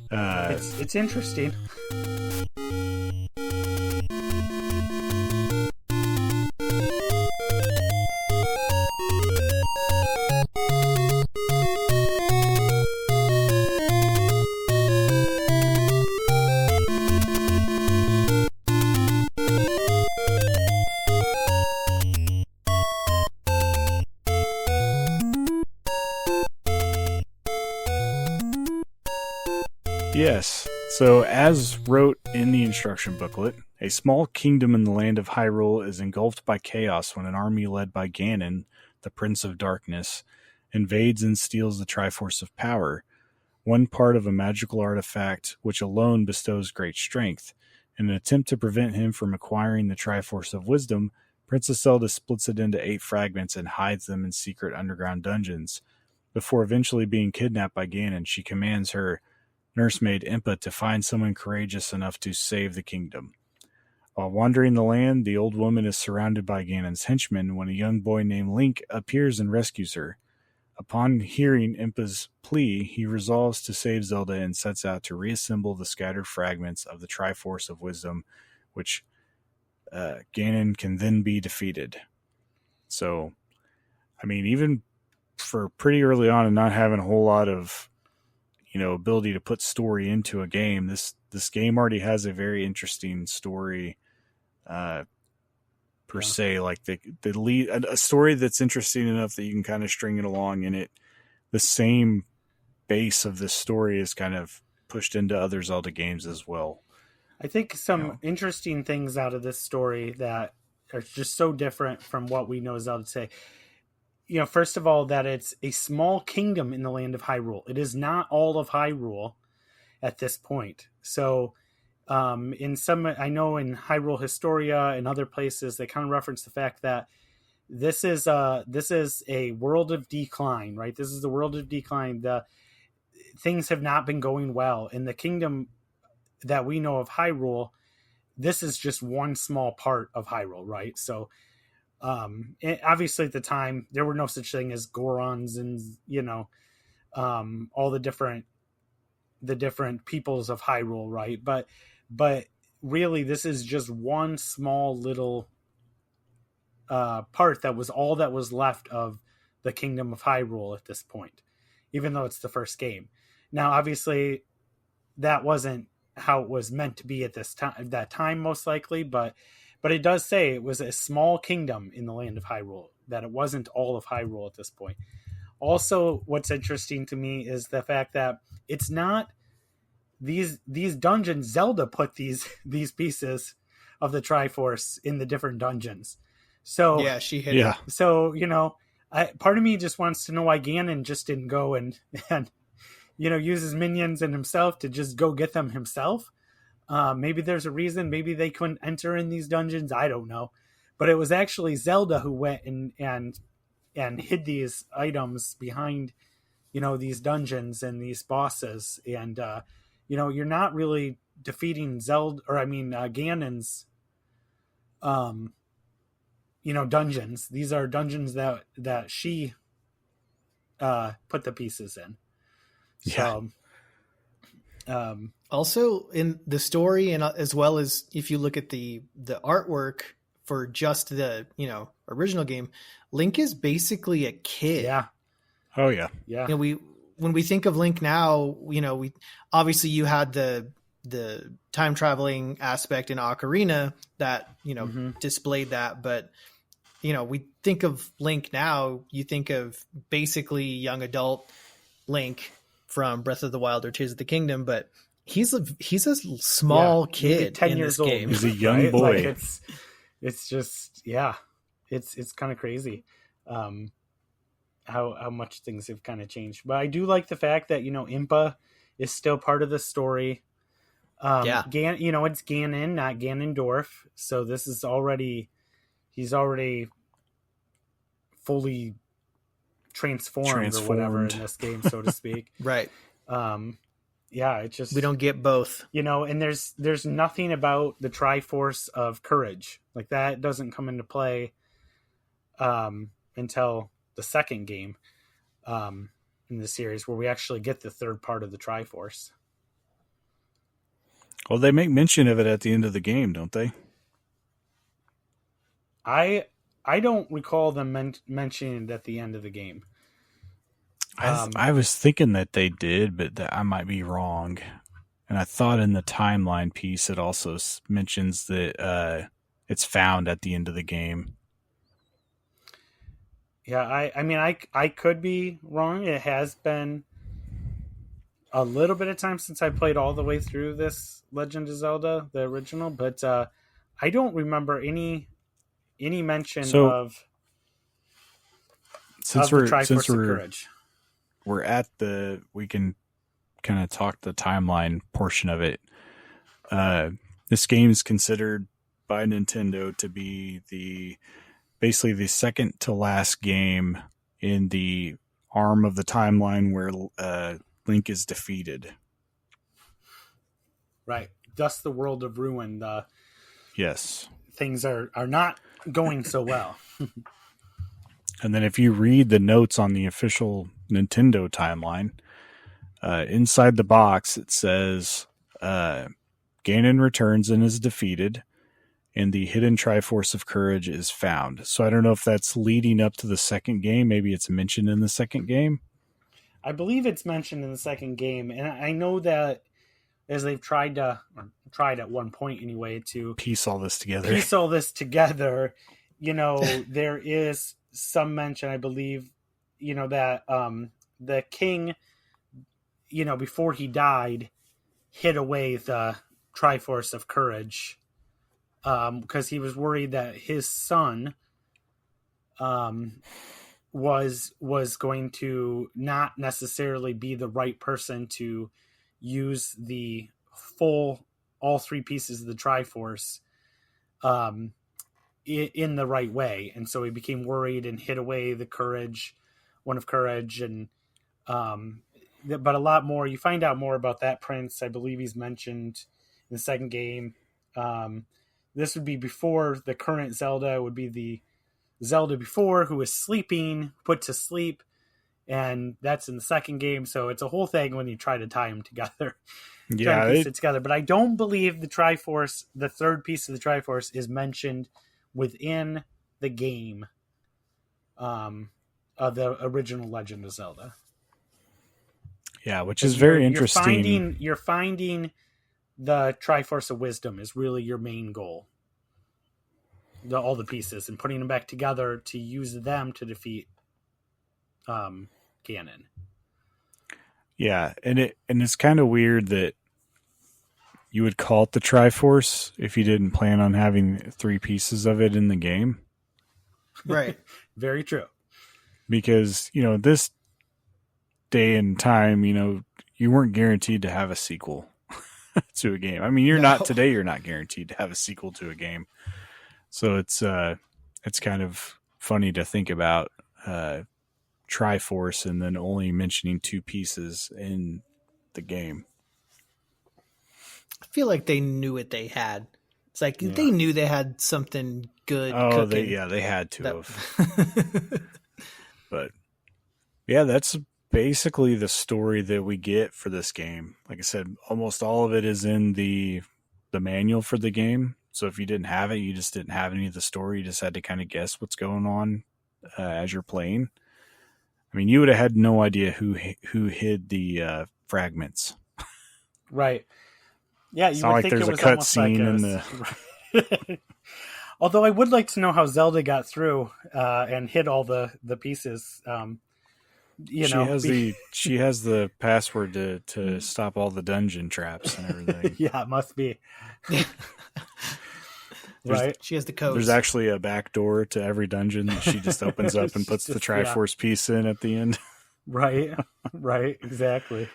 It's interesting. Yes. So, as wrote in the instruction booklet, a small kingdom in the land of Hyrule is engulfed by chaos when an army led by Ganon, the Prince of Darkness, invades and steals the Triforce of Power, one part of a magical artifact which alone bestows great strength. In an attempt to prevent him from acquiring the Triforce of Wisdom, Princess Zelda splits it into 8 fragments and hides them in secret underground dungeons. Before eventually being kidnapped by Ganon, she commands her nursemaid Impa to find someone courageous enough to save the kingdom. While wandering the land, the old woman is surrounded by Ganon's henchmen when a young boy named Link appears and rescues her. Upon hearing Impa's plea, he resolves to save Zelda and sets out to reassemble the scattered fragments of the Triforce of Wisdom, which Ganon can then be defeated. So, I mean, even for pretty early on and not having a whole lot of ability to put story into a game, this game already has a very interesting story per se, like the lead, a story that's interesting enough that you can kind of string it along, and it the same base of this story is kind of pushed into other Zelda games as well. I think some interesting things out of this story that are just so different from what we know Zelda today. First of all, that it's a small kingdom in the land of Hyrule. It is not all of Hyrule at this point. So, in some, I know in Hyrule Historia and other places, they kind of reference the fact that this is a world of decline, right? This is the world of decline. The things have not been going well in the kingdom that we know of Hyrule. This is just one small part of Hyrule, right? So, obviously at the time there were no such thing as Gorons and all the different peoples of Hyrule, right? But really this is just one small little part that was all that was left of the kingdom of Hyrule at this point, even though it's the first game. Now obviously that wasn't how it was meant to be at that time most likely, but it does say it was a small kingdom in the land of Hyrule, that it wasn't all of Hyrule at this point. Also, what's interesting to me is the fact that it's not these dungeons. Zelda put these pieces of the Triforce in the different dungeons. So yeah, she hit it. So, part of me just wants to know why Ganon just didn't go and use his minions and himself to just go get them himself. Maybe there's a reason. Maybe they couldn't enter in these dungeons. I don't know. But it was actually Zelda who went and hid these items behind, these dungeons and these bosses. And, you're not really defeating Ganon's, dungeons. These are dungeons that she put the pieces in. Yeah. So, also in the story, and as well as if you look at the artwork for just the original game, Link is basically a kid. Yeah. Oh yeah. Yeah. When we think of Link now, we obviously you had the time traveling aspect in Ocarina that displayed that, but we think of Link now, you think of basically young adult Link from Breath of the Wild or Tears of the Kingdom, but he's a small kid 10 in years this old. game. He's a young boy. Like it's just it's kind of crazy how much things have kind of changed. But I do like the fact that Impa is still part of the story. It's Ganon, not Ganondorf. So this is he's already fully transformed or whatever in this game, so to speak. Right. It's just we don't get both. And there's nothing about the Triforce of Courage. Like that doesn't come into play until the second game in the series, where we actually get the third part of the Triforce. Well, they make mention of it at the end of the game, don't they? I don't recall them mentioning it at the end of the game. I was thinking that they did, but that I might be wrong. And I thought in the timeline piece it also mentions that it's found at the end of the game. Yeah, I mean, I could be wrong. It has been a little bit of time since I played all the way through this Legend of Zelda, the original, but I don't remember any mention So of since the we're Triforce of Courage. we're at we can kind of talk the timeline portion of it. This game is considered by Nintendo to be basically the second to last game in the arm of the timeline where Link is defeated. Right. Thus the world of ruin. Yes. Things are not going so well. And then if you read the notes on the official Nintendo timeline, inside the box it says Ganon returns and is defeated, and the hidden Triforce of Courage is found. So I don't know if that's leading up to the second game. Maybe it's mentioned in the second game. I believe it's mentioned in the second game, and I know that as they've tried at one point anyway to piece all this together, there is some mention, I believe, that the king, before he died, hid away the Triforce of Courage because he was worried that his son was going to not necessarily be the right person to use the all three pieces of the Triforce in the right way, and so he became worried and hid away the one of courage, and but a lot more. You find out more about that prince. I believe he's mentioned in the second game. This would be before the current Zelda. It would be the Zelda before, who was sleeping, put to sleep, and that's in the second game. So it's a whole thing when you try to tie them together. Yeah, piece it together. But I don't believe the Triforce, the third piece of the Triforce, is mentioned within the game of the original Legend of Zelda. Yeah, which is very interesting. You're finding the Triforce of Wisdom is really your main goal. All the pieces and putting them back together to use them to defeat Ganon. Yeah, and it's kind of weird that you would call it the Triforce if you didn't plan on having three pieces of it in the game. Right. Very true. Because, this day and time, you weren't guaranteed to have a sequel to a game. I mean, you're not guaranteed to have a sequel to a game. So it's kind of funny to think about Triforce and then only mentioning two pieces in the game. I feel like they knew what they had. It's like they knew they had something good. Oh, cooking. they had to have. But yeah, that's basically the story that we get for this game. Like I said, almost all of it is in the manual for the game. So if you didn't have it, you just didn't have any of the story. You just had to kind of guess what's going on as you're playing. I mean, you would have had no idea who hid the fragments. Right. Yeah, it's not like there's a cut scene in the. Although I would like to know how Zelda got through and hid all the pieces. She has the password to stop all the dungeon traps and everything. Yeah, it must be. Right. She has the code. There's actually a back door to every dungeon that she just opens up and puts the Triforce piece in at the end. Right. Right. Exactly.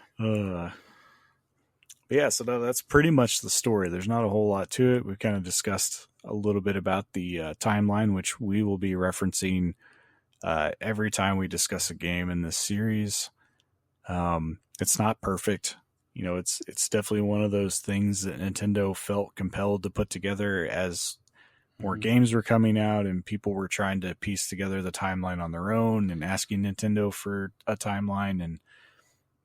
Yeah, so that's pretty much the story. There's not a whole lot to it. We've kind of discussed a little bit about the timeline, which we will be referencing every time we discuss a game in this series. It's not perfect. It's definitely one of those things that Nintendo felt compelled to put together as more games were coming out and people were trying to piece together the timeline on their own and asking Nintendo for a timeline. And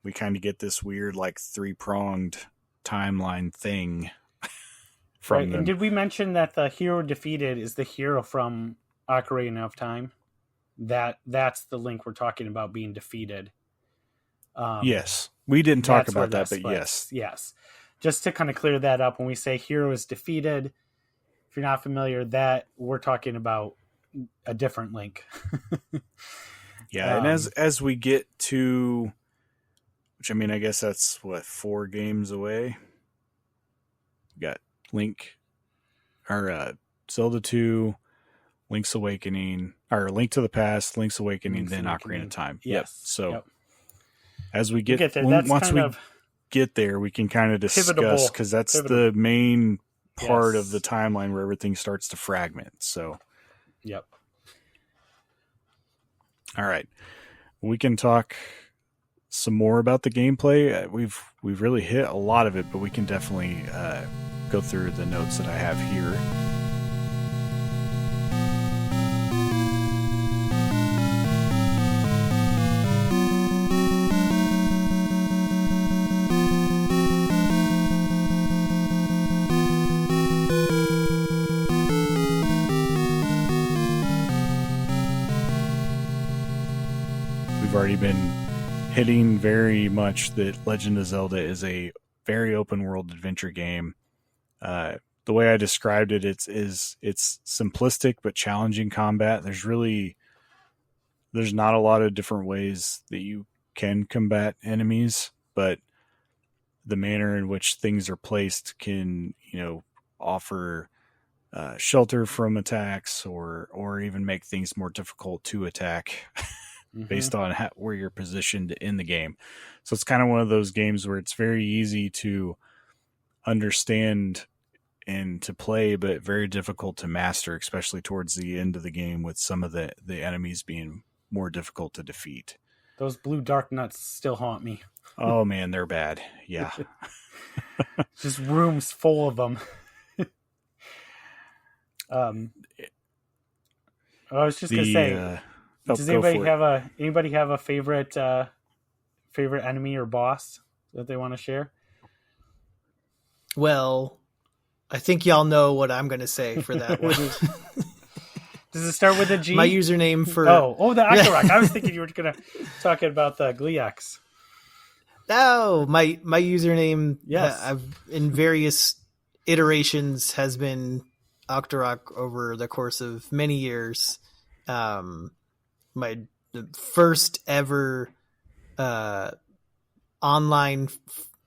we kind of get this weird, like, three-pronged timeline thing from them. And did we mention that the hero defeated is the hero from Ocarina of Time? That's the Link we're talking about being defeated. Yes. We didn't talk about that, but yes. Yes. Just to kind of clear that up, when we say hero is defeated, if you're not familiar, that we're talking about a different Link. Yeah, and as we get to which I mean, I guess that's what, 4 games away. We got Zelda 2, Link's Awakening, or Link to the Past, Link's Awakening, then Ocarina of Time. Yes. Yep. So as we get there, that's once kind we of get there, we can kind of discuss, because that's the main part of the timeline where everything starts to fragment. So, yep. All right, we can talk some more about the gameplay. We've really hit a lot of it, but we can definitely go through the notes that I have here. We've already been hitting very much that Legend of Zelda is a very open world adventure game. The way I described it, it's simplistic but challenging combat. There's not a lot of different ways that you can combat enemies, but the manner in which things are placed can, offer shelter from attacks or even make things more difficult to attack. Based on where you're positioned in the game. So it's kind of one of those games where it's very easy to understand and to play, but very difficult to master, especially towards the end of the game with some of the enemies being more difficult to defeat. Those blue dark nuts still haunt me. Oh man, they're bad. Yeah. Just rooms full of them. I was just going to say... Does anybody have a favorite enemy or boss that they want to share? Well, I think y'all know what I'm going to say for that one. Does it start with a G? My username for... Oh, the Octorok. I was thinking you were going to talk about the Gleeox. No, my username in various iterations has been Octorok over the course of many years. The first ever online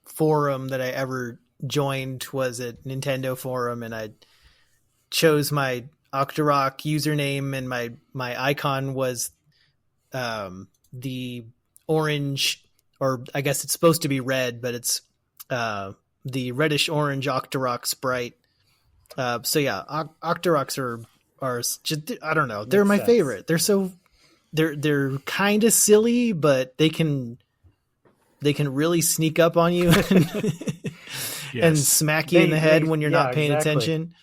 forum that I ever joined was a Nintendo forum, and I chose my Octorok username, and my icon was the orange, or I guess it's supposed to be red, but it's the reddish orange Octorok sprite. So yeah, Octoroks are just, I don't know, they're my favorite. They're kind of silly, but they can really sneak up on you and smack you in the head when you're not paying attention.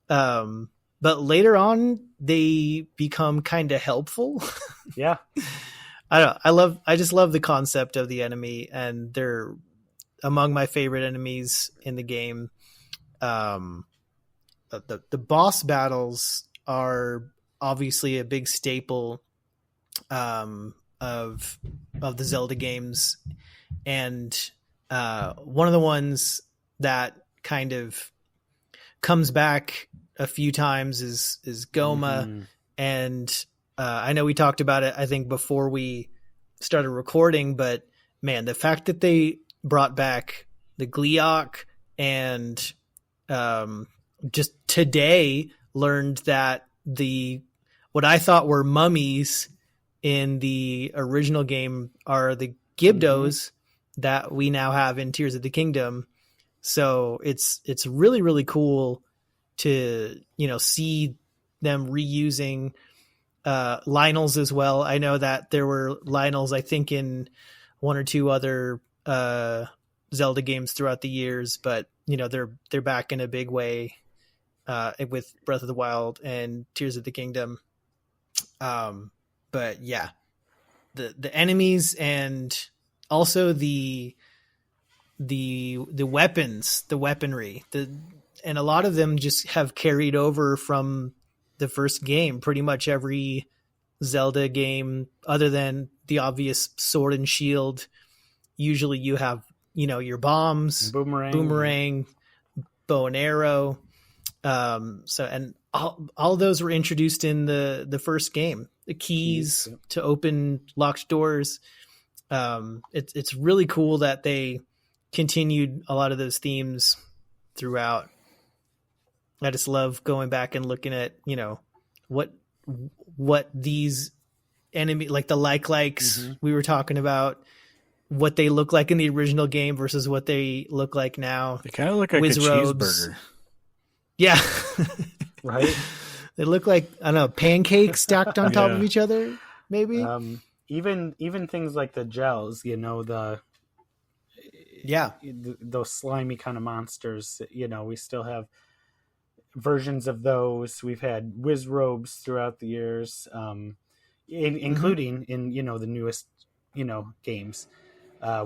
But later on, they become kind of helpful. Yeah, I just love the concept of the enemy, and they're among my favorite enemies in the game. The boss battles are obviously a big staple of the Zelda games, and one of the ones that kind of comes back a few times is Goma. And I know we talked about it, I think, before we started recording, but man, the fact that they brought back the Gleeok, and just today learned that what I thought were mummies in the original game are the Gibdos that we now have in Tears of the Kingdom. So it's really, really cool to, see them reusing Lionels as well. I know that there were Lionels, I think, in one or two other Zelda games throughout the years, but they're back in a big way with Breath of the Wild and Tears of the Kingdom. But yeah, the enemies, and also the weapons, the weaponry, and a lot of them just have carried over from the first game. Pretty much every Zelda game, other than the obvious sword and shield, usually you have, your bombs, boomerang, bow and arrow. And all those were introduced in the first game. The keys to open locked doors. It's really cool that they continued a lot of those themes throughout. I just love going back and looking at, what these enemy, like the likes we were talking about, what they look like in the original game versus what they look like now. They kind of look like a cheeseburger. Yeah. Right. They look like, I don't know, pancakes stacked on top of each other, maybe. Even things like the gels, those slimy kind of monsters, we still have versions of those. We've had whiz robes throughout the years, including in the newest games.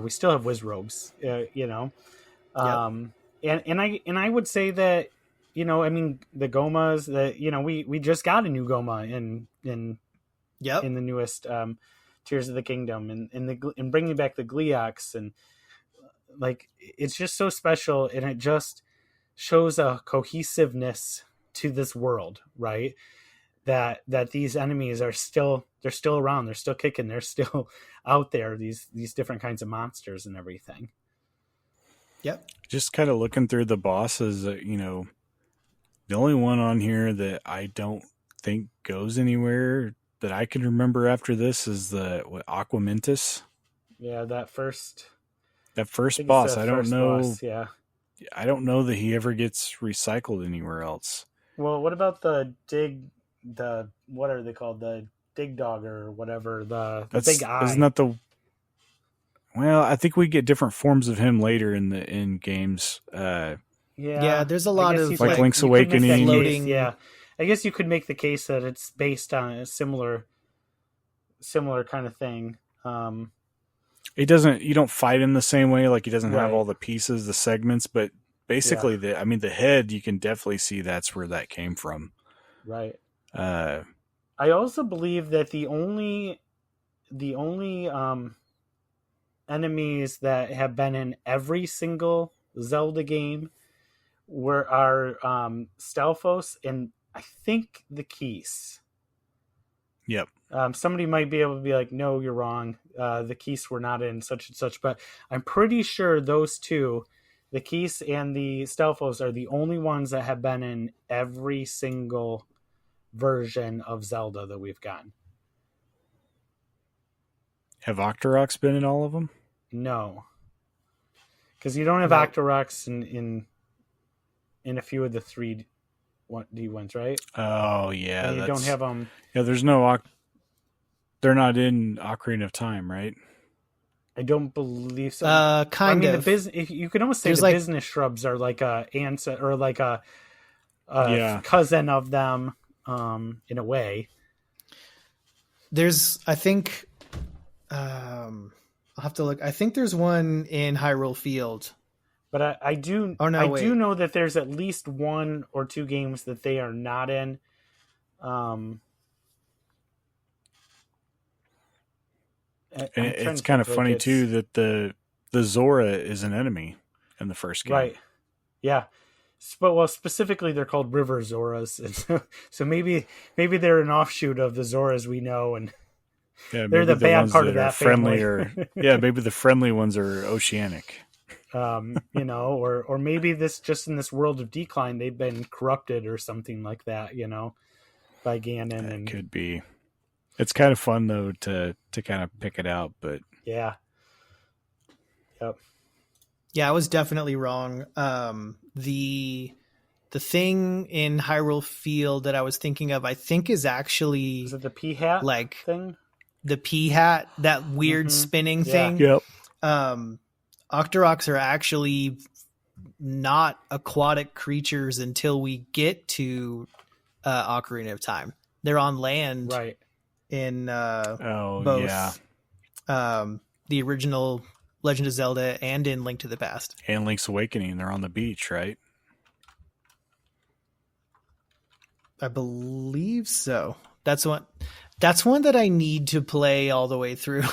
We still have whiz robes, and I would say that the Gomas that we just got a new Goma in the newest Tears of the Kingdom, and bringing back the Gleeoks, and like it's just so special, and it just shows a cohesiveness to this world, right? That these enemies are still around, they're still kicking, they're still out there, these different kinds of monsters and everything. Yep. Just kind of looking through the bosses, the only one on here that I don't think goes anywhere that I can remember after this is the Aquamentus. Yeah, that first boss. I don't know. Boss, yeah. I don't know that he ever gets recycled anywhere else. Well, what about what are they called? The Dig Dog or whatever, the big eye. Isn't that the... Well, I think we get different forms of him later in games. Yeah, there's a lot of like Link's Awakening. Floating. Yeah, I guess you could make the case that it's based on a similar kind of thing. It doesn't. You don't fight him the same way. Like he doesn't have all the pieces, the segments, but basically, the head. You can definitely see that's where that came from. Right. I also believe that the only enemies that have been in every single Zelda game are Stalfos and I think the Keys. Yep. Somebody might be able to be like, no, you're wrong. The Keys were not in such and such, but I'm pretty sure those two, the Keys and the Stalfos, are the only ones that have been in every single version of Zelda that we've gotten. Have Octoroks been in all of them? No. Because you don't have Octoroks in a few of the 3D ones, right? Oh, yeah. And you don't have them... Yeah, there's no... They're not in Ocarina of Time, right? I don't believe so. Kind of. You can almost say business shrubs are like a ancestor or like a cousin of them, in a way. There's, I think... I'll have to look. I think there's one in Hyrule Field. But I do do know that there's at least 1 or 2 games that they are not in. And it's kind of funny too that the Zora is an enemy in the first game. Right. Yeah. But specifically they're called River Zoras. So maybe they're an offshoot of the Zoras we know, and they're the bad part of that friendly family. Maybe the friendly ones are oceanic. Or maybe in this world of decline they've been corrupted or something like that, by Ganon. It could be. It's kind of fun though to kind of pick it out, but yeah. Yep. Yeah, I was definitely wrong. The thing in Hyrule Field that I was thinking of, I think is actually... Is it the pea hat thing? The pea hat, that weird spinning thing. Yep. Octoroks are actually not aquatic creatures until we get to Ocarina of Time. They're on land, right? In both the original Legend of Zelda and in Link to the Past and Link's Awakening. They're on the beach, right? I believe so. That's one that I need to play all the way through.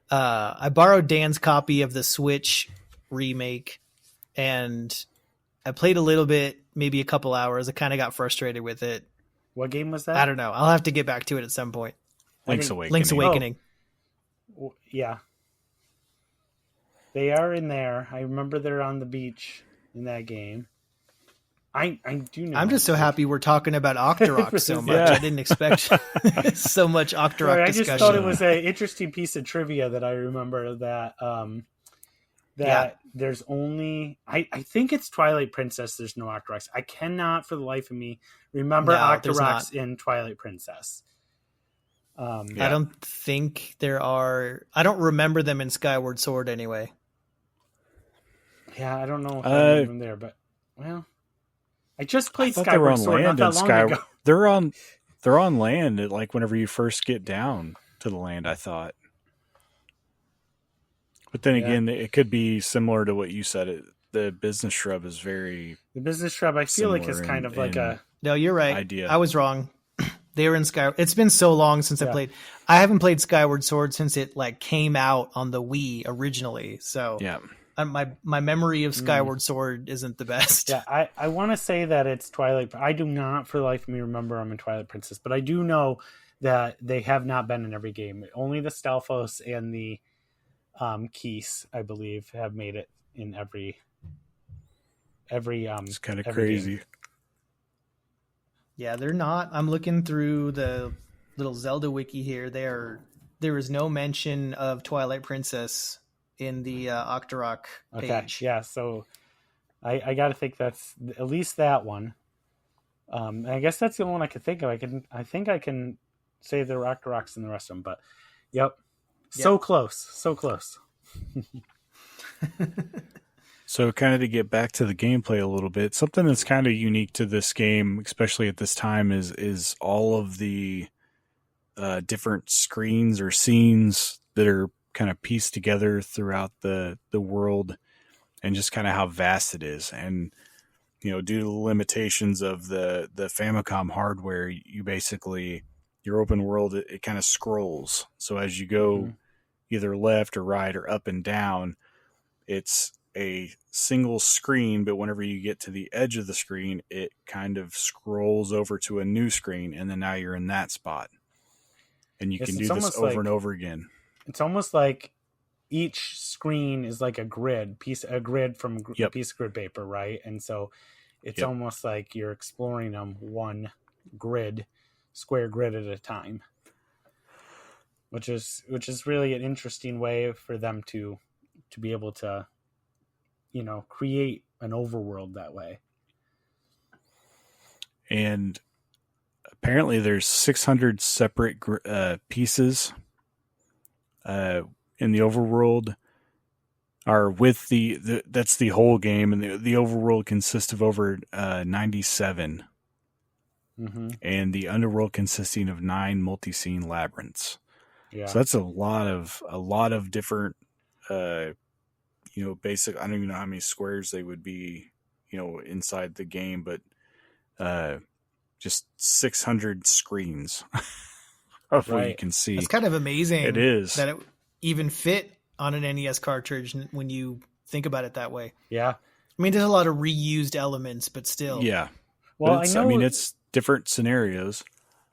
I borrowed Dan's copy of the Switch remake, and I played a little bit, maybe a couple hours. I kind of got frustrated with it. What game was that? I don't know. I'll have to get back to it at some point. Link's Awakening. Yeah. They are in there. I remember they're on the beach in that game. I do know. I'm just so happy we're talking about Octorok so much. Yeah. I didn't expect so much Octorok Sorry, I discussion. just thought it was an interesting piece of trivia that I remember that there's only I think it's Twilight Princess. There's no Octoroks. I cannot for the life of me remember Octoroks in Twilight Princess. I don't think there are. I don't remember them in Skyward Sword anyway. Yeah, I don't know if I remember them there, but well, I just played Skyward Sword not that long ago. They're on land, like whenever you first get down to the land, I thought. But then again, it could be similar to what you said. The business shrub is very. The business shrub, I feel like, is kind of like a. No, you're right. Idea. I was wrong. They were in Skyward. It's been so long since I played. I haven't played Skyward Sword since it like came out on the Wii originally. So yeah. My memory of Skyward Sword isn't the best. Yeah, I want to say that it's Twilight. I do not, for the life of me, remember I'm in Twilight Princess, but I do know that they have not been in every game. Only the Stalfos and the Keys, I believe, have made it in every. It's kind of crazy. Game. Yeah, they're not. I'm looking through the little Zelda wiki here. There is no mention of Twilight Princess in the Octorok page. Okay, yeah, so I got to think that's at least that one. I guess that's the only one I could think of. I think I can say there were Octoroks in the rest of them, but yep. So close. So kind of to get back to the gameplay a little bit, something that's kind of unique to this game, especially at this time, is all of the different screens or scenes that are kind of pieced together throughout the world, and just kind of how vast it is. And due to the limitations of the Famicom hardware, your open world, it kind of scrolls. So as you go either left or right or up and down, it's a single screen, but whenever you get to the edge of the screen, it kind of scrolls over to a new screen, and then now you're in that spot. And you can do this over and over again. It's almost like each screen is like a grid from a piece of grid paper, right? And so it's almost like you're exploring them one square grid at a time, which is really an interesting way for them to be able to, create an overworld that way. And apparently there's 600 separate pieces in the overworld, are with that's the whole game, and the overworld consists of over 97, and the underworld consisting of 9 multi-scene labyrinths. Yeah. So that's a lot of different, basic. I don't even know how many squares they would be, inside the game, but just 600 screens of what you can see. It's kind of amazing. It is that it even fit on an NES cartridge when you think about it that way. Yeah. I mean, there's a lot of reused elements, but still. Yeah. Well, it's different scenarios.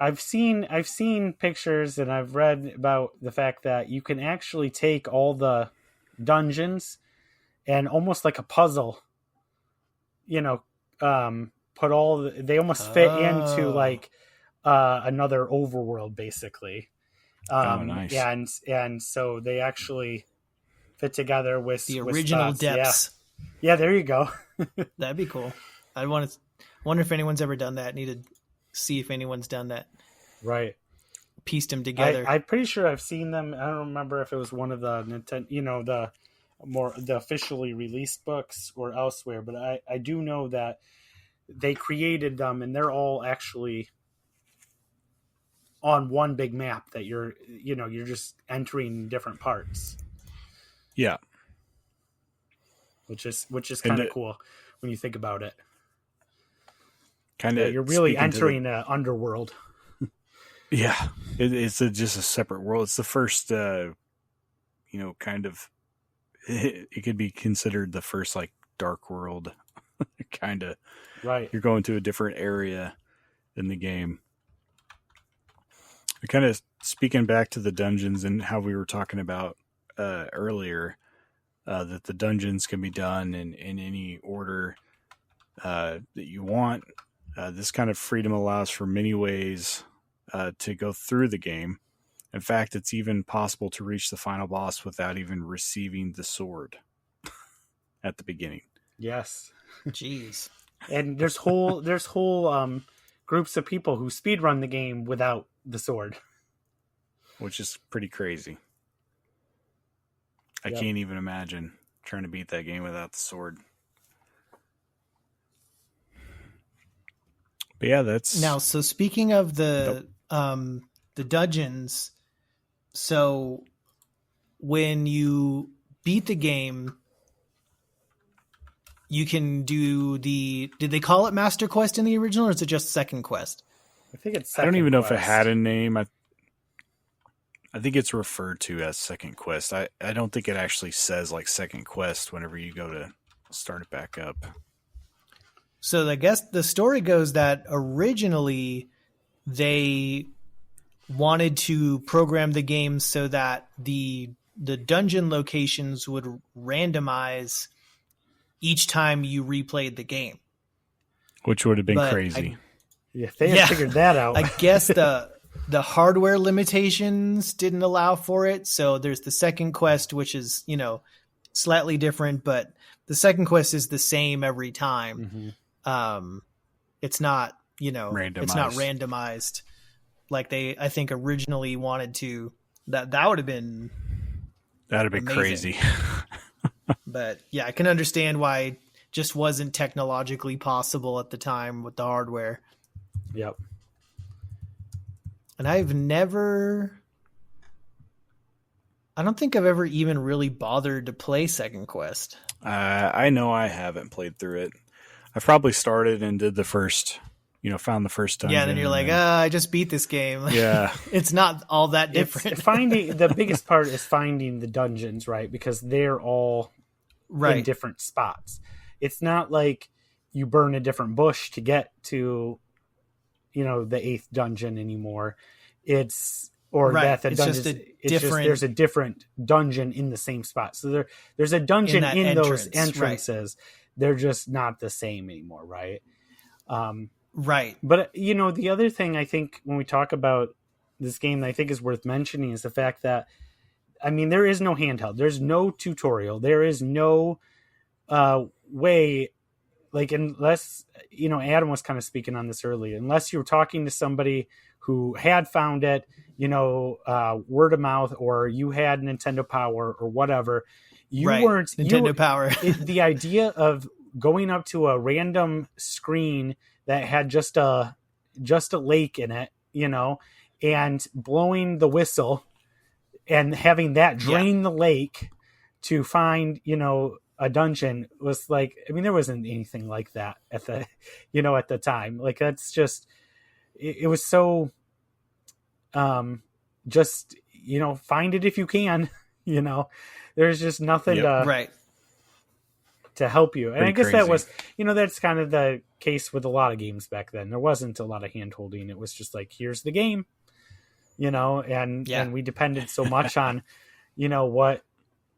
I've seen pictures, and I've read about the fact that you can actually take all the dungeons and almost like a puzzle, put they almost fit into like another overworld, basically. Nice. Yeah, and so they actually fit together with the original depths. Yeah, there you go. That'd be cool. I wonder if anyone's ever done that. Need to see if anyone's done that. Right. Pieced them together. I'm pretty sure I've seen them. I don't remember if it was one of the Nintendo, the officially released books or elsewhere, but I do know that they created them, and they're all actually on one big map that you're just entering different parts. Yeah. Which is kind of cool when you think about it. Kind of, you're really entering an underworld. Yeah, it's just a separate world. It's the first, kind of. It could be considered the first like dark world, kind of. Right. You're going to a different area in the game. Kind of speaking back to the dungeons and how we were talking about earlier, that the dungeons can be done in any order that you want. This kind of freedom allows for many ways to go through the game. In fact, it's even possible to reach the final boss without even receiving the sword at the beginning. Yes. Jeez. And there's whole groups of people who speedrun the game without the sword, which is pretty crazy. I can't even imagine trying to beat that game without the sword. But yeah, that's now. So speaking of the dungeons, so when you beat the game, you can do did they call it Master Quest in the original, or is it just Second Quest? I think it's I don't even know if it had a name. I think it's referred to as Second Quest. I don't think it actually says like Second Quest whenever you go to start it back up. So I guess the story goes that originally they wanted to program the game so that the dungeon locations would randomize each time you replayed the game. Which would have been crazy. If they had figured that out. I guess the hardware limitations didn't allow for it. So there's the Second Quest, which is, slightly different, but the Second Quest is the same every time. Mm-hmm. It's not, randomized. It's not randomized like they, I think, originally wanted to. That would have been crazy. But yeah, I can understand why it just wasn't technologically possible at the time with the hardware. Yep. And I don't think I've ever even really bothered to play Second Quest. I know I haven't played through it. I've probably started and did the first, found the first dungeon. Yeah, then you're like, I just beat this game. Yeah. It's not all that different. The biggest part is finding the dungeons, right? Because they're all in different spots. It's not like you burn a different bush to get to, the 8th dungeon anymore. There's a different dungeon in the same spot. So there's a dungeon in those entrances. Right. They're just not the same anymore, right? Right. But the other thing I think when we talk about this game that I think is worth mentioning is the fact that, there is no handheld. There's no tutorial. There is no way, like, unless, Adam was kind of speaking on this earlier, unless you were talking to somebody who had found it, word of mouth, or you had Nintendo Power or whatever, weren't Nintendo Power. The idea of going up to a random screen that had just a lake in it, and blowing the whistle and having that drain the lake to find, a dungeon was like, there wasn't anything like that at the, at the time. Like, that's just, it was so, just, find it if you can, there's just nothing to help you. And Pretty I guess crazy. That was, that's kind of the case with a lot of games back then. There wasn't a lot of hand holding. It was just like, here's the game, and we depended so much on,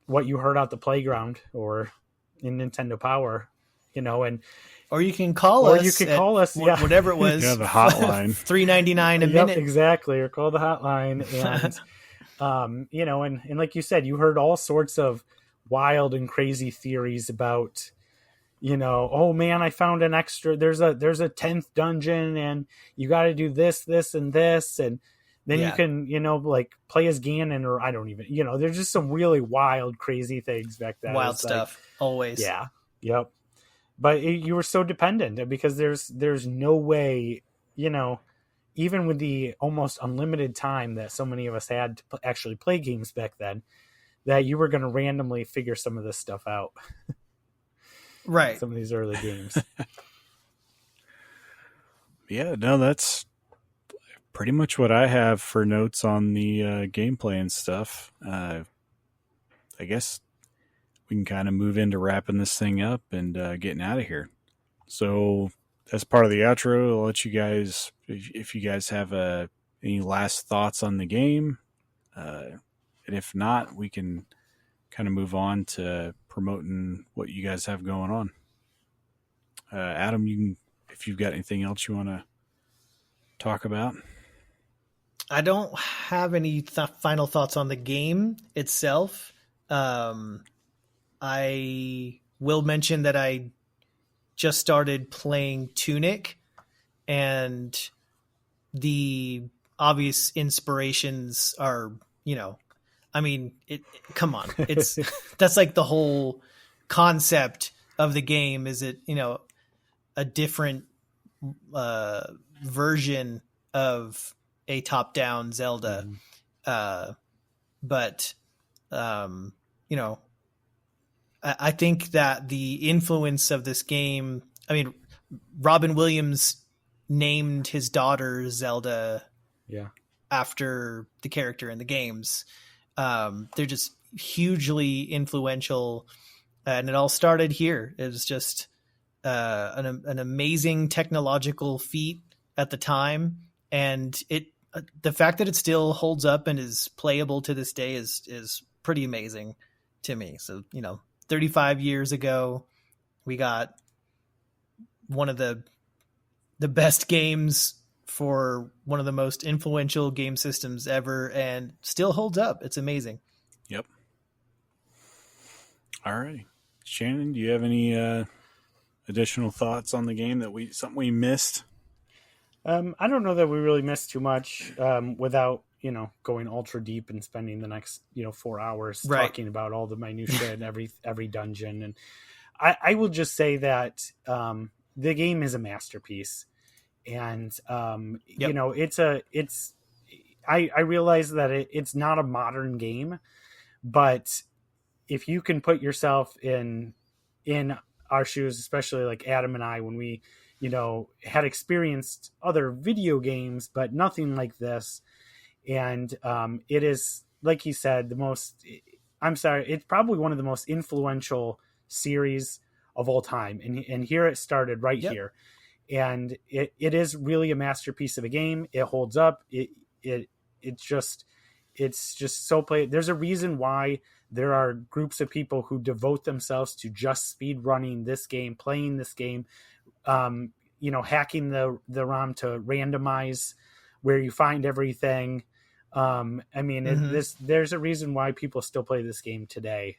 what you heard out the playground or in Nintendo Power, or you can call us. Yeah. Whatever it was. Yeah, the hotline. $3.99 a minute. Exactly. Or call the hotline. And, and like you said, you heard all sorts of wild and crazy theories about, oh man, I found an extra, there's a 10th dungeon and you got to do this, and this. And then you can, like play as Ganon, or I don't even, there's just some really wild, crazy things back then. Wild stuff. Always. Yeah. Yep. But you were so dependent because there's no way, even with the almost unlimited time that so many of us had to actually play games back then, that you were going to randomly figure some of this stuff out. Right. Some of these early games. Yeah, no, that's pretty much what I have for notes on the gameplay and stuff. I guess we can kind of move into wrapping this thing up and getting out of here. So as part of the outro, I'll let you guys, if you guys have any last thoughts on the game? And if not, we can kind of move on to promoting what you guys have going on. Adam, if you've got anything else you want to talk about. I don't have any final thoughts on the game itself. I will mention that I just started playing Tunic, and the obvious inspirations are, come on. It's that's like the whole concept of the game. Is it, a different version of a top-down Zelda. But I think that the influence of this game, Robin Williams named his daughter Zelda after the character in the games. They're just hugely influential, and it all started here. It was just an amazing technological feat at the time, and the fact that it still holds up and is playable to this day is pretty amazing to me. So 35 years ago, we got one of the best games for one of the most influential game systems ever, and still holds up. It's amazing. Yep. All right, Shannon, do you have any additional thoughts on the game something we missed? I don't know that we really missed too much without going ultra deep and spending the next 4 hours talking about all the minutia and every dungeon. And I will just say that the game is a masterpiece, and I realize that it's not a modern game, but if you can put yourself in our shoes, especially like Adam and I, when we had experienced other video games, but nothing like this. And it is, like he said, it's probably one of the most influential series of all time. And here it started right here. And it is really a masterpiece of a game. It holds up. It's just so played. There's a reason why there are groups of people who devote themselves to just speed running this game, playing this game, hacking the ROM to randomize where you find everything. There's a reason why people still play this game today.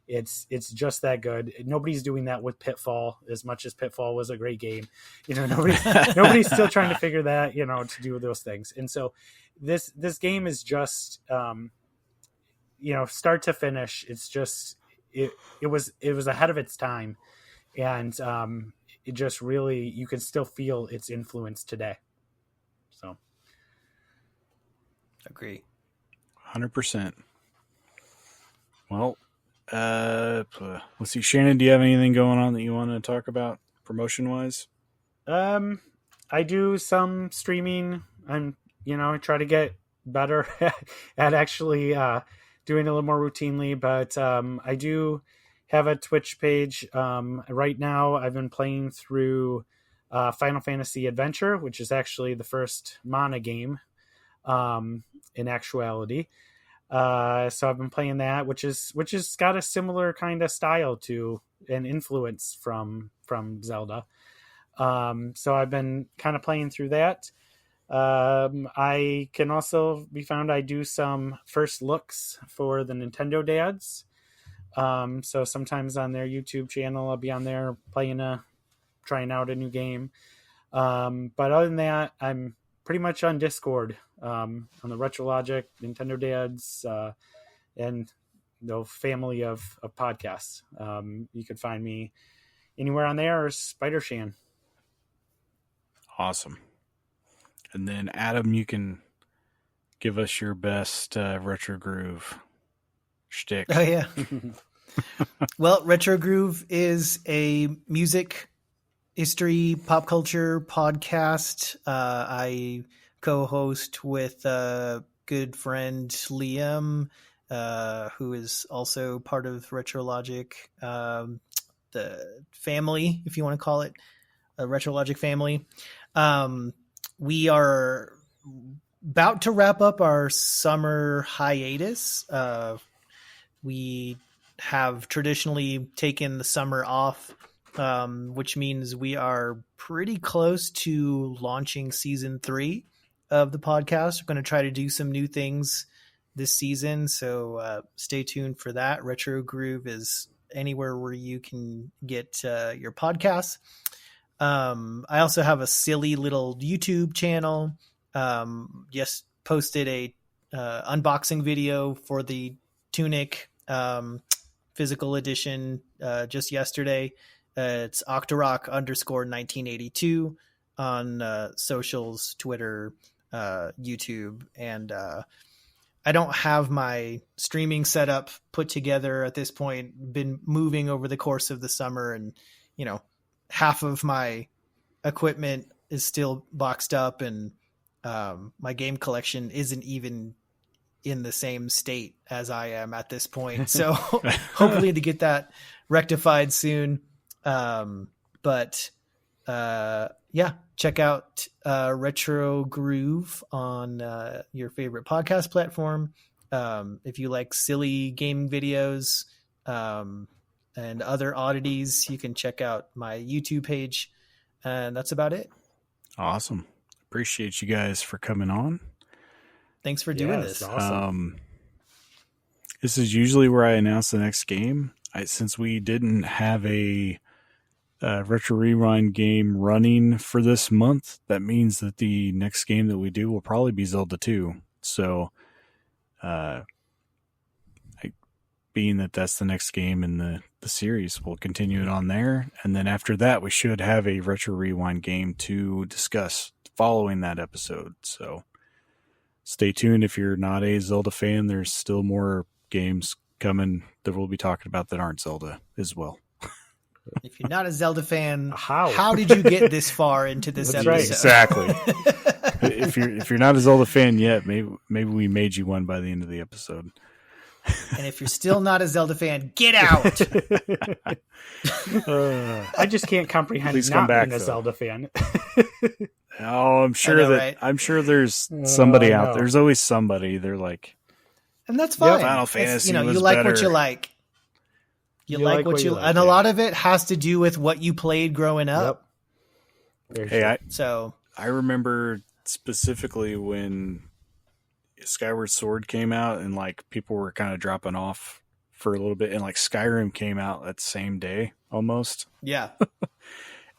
It's just that good. Nobody's doing that with Pitfall, as much as Pitfall was a great game. Nobody's still trying to figure that, to do those things. And so this game is just, start to finish. It's just, it was ahead of its time. And, it just really, you can still feel its influence today. So. Agree. 100%. Well, let's see. Shannon, do you have anything going on that you want to talk about promotion-wise? I do some streaming. I try to get better at actually doing it a little more routinely, but I do have a Twitch page. Right now, I've been playing through Final Fantasy Adventure, which is actually the first Mana game in actuality. So I've been playing that, which is got a similar kind of style to an influence from Zelda. So I've been kind of playing through that. I can also be found. I do some first looks for the Nintendo dads. So sometimes on their YouTube channel, I'll be on there trying out a new game. But other than that, I'm pretty much on Discord, on the retrologic, Nintendo dads, and the family of podcasts. You could find me anywhere on there, or Spider Shan. Awesome. And then Adam, you can give us your best retro groove shtick. Oh yeah. Well, Retro Groove is a music history pop culture podcast. I co-host with good friend Liam, who is also part of retrologic, the family, if you want to call it a retrologic family. We are about to wrap up our summer hiatus. We have traditionally taken the summer off, which means we are pretty close to launching season 3 of the podcast. We're going to try to do some new things this season, so stay tuned for that. Retro Groove is anywhere where you can get your podcasts. I also have a silly little YouTube channel. Just posted a unboxing video for the Tunic physical edition just yesterday. It's Octorock_1982 on socials, Twitter, YouTube, and I don't have my streaming setup put together at this point. Been moving over the course of the summer, and half of my equipment is still boxed up, and my game collection isn't even in the same state as I am at this point. So hopefully to get that rectified soon. Yeah, check out Retro Groove on your favorite podcast platform. If you like silly gaming videos and other oddities, you can check out my YouTube page. And that's about it. Awesome. Appreciate you guys for coming on. Thanks for doing this. Awesome. This is usually where I announce the next game. Since we didn't have a Retro Rewind game running for this month, that means that the next game that we do will probably be Zelda 2. So, being that that's the next game in the series, we'll continue it on there. And then after that, we should have a Retro Rewind game to discuss following that episode. So stay tuned. If you're not a Zelda fan, there's still more games coming that we'll be talking about that aren't Zelda as well. If you're not a Zelda fan, How? how did you get this far into this That's episode? Exactly. If you're not a Zelda fan yet, maybe we made you one by the end of the episode. And if you're still not a Zelda fan, get out. I just can't comprehend Please not come back, being a though. Zelda fan. Oh, I'm sure I know, that right? I'm sure there's somebody I out know. there. There's always somebody. They're like, And that's fine. Final It's, Fantasy you was like better. what you like. You like what you like. And a lot of it has to do with what you played growing up. hey, So I remember specifically when Skyward Sword came out and like people were kind of dropping off for a little bit, and like Skyrim came out that same day almost. yeah.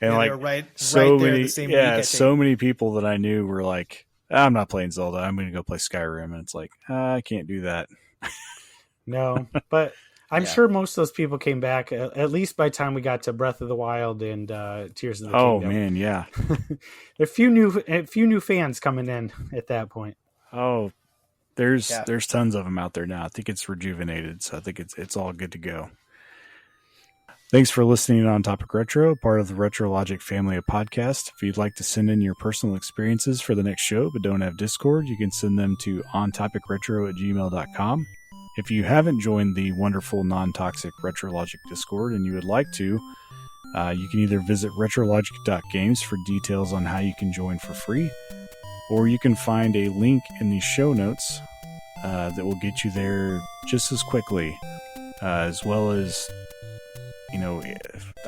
And Yeah, like they're right so there many, the same week, I think. so many people that I knew were like, I'm not playing Zelda. I'm going to go play Skyrim. And it's like, I can't do that. No, but I'm Yeah. sure most of those people came back at least by the time we got to Breath of the Wild and Tears of the Oh Kingdom. man. Yeah. A few new fans coming in at that point. Oh, there's Yeah. tons of them out there now. I think it's rejuvenated. So I think it's all good to go. Thanks for listening on Topic Retro, part of the RetroLogic family of podcasts. If you'd like to send in your personal experiences for the next show but don't have Discord, you can send them to ontopicretro@gmail.com. If you haven't joined the wonderful non-toxic RetroLogic Discord and you would like to, you can either visit retrologic.games for details on how you can join for free, or you can find a link in the show notes that will get you there just as quickly, as well as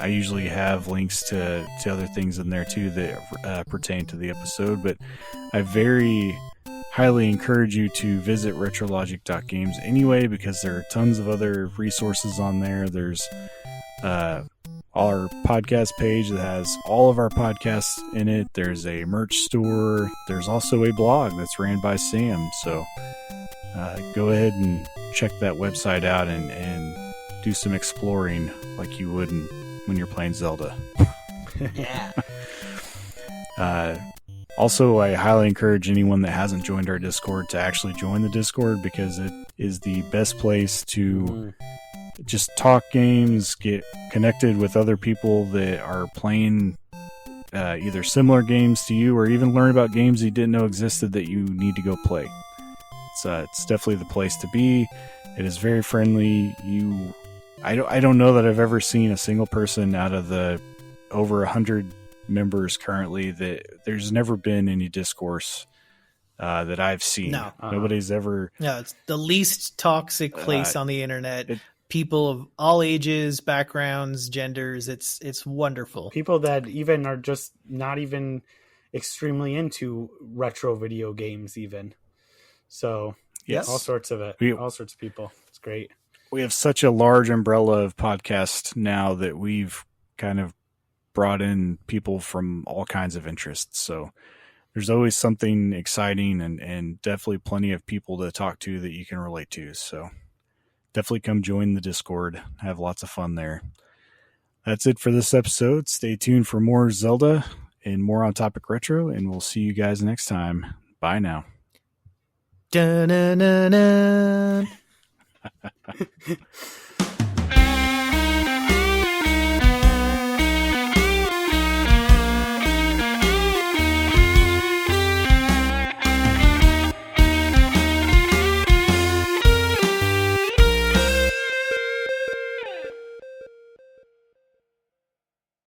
I usually have links to other things in there too that pertain to the episode, but I very highly encourage you to visit retrologic.games anyway, because there are tons of other resources on there. There's our podcast page that has all of our podcasts in it. There's a merch store. There's also a blog that's ran by Sam. So go ahead and check that website out and do some exploring like you would when you're playing Zelda. Yeah. Also, I highly encourage anyone that hasn't joined our Discord to actually join the Discord, because it is the best place to just talk games, get connected with other people that are playing either similar games to you, or even learn about games you didn't know existed that you need to go play. It's definitely the place to be. It is very friendly. I don't know that I've ever seen a single person out of the over 100 members currently that there's never been any discourse that I've seen. No. Nobody's ever. No, it's the least toxic place on the internet. it- People of all ages, backgrounds, genders. It's wonderful. People that even are just not even extremely into retro video games even. So Yes. all sorts of it. All sorts of people. It's great. We have such a large umbrella of podcasts now that we've kind of brought in people from all kinds of interests. So there's always something exciting and definitely plenty of people to talk to that you can relate to. So definitely come join the Discord. Have lots of fun there. That's it for this episode. Stay tuned for more Zelda and more on Topic Retro, and we'll see you guys next time. Bye now. Dun-dun-dun-dun.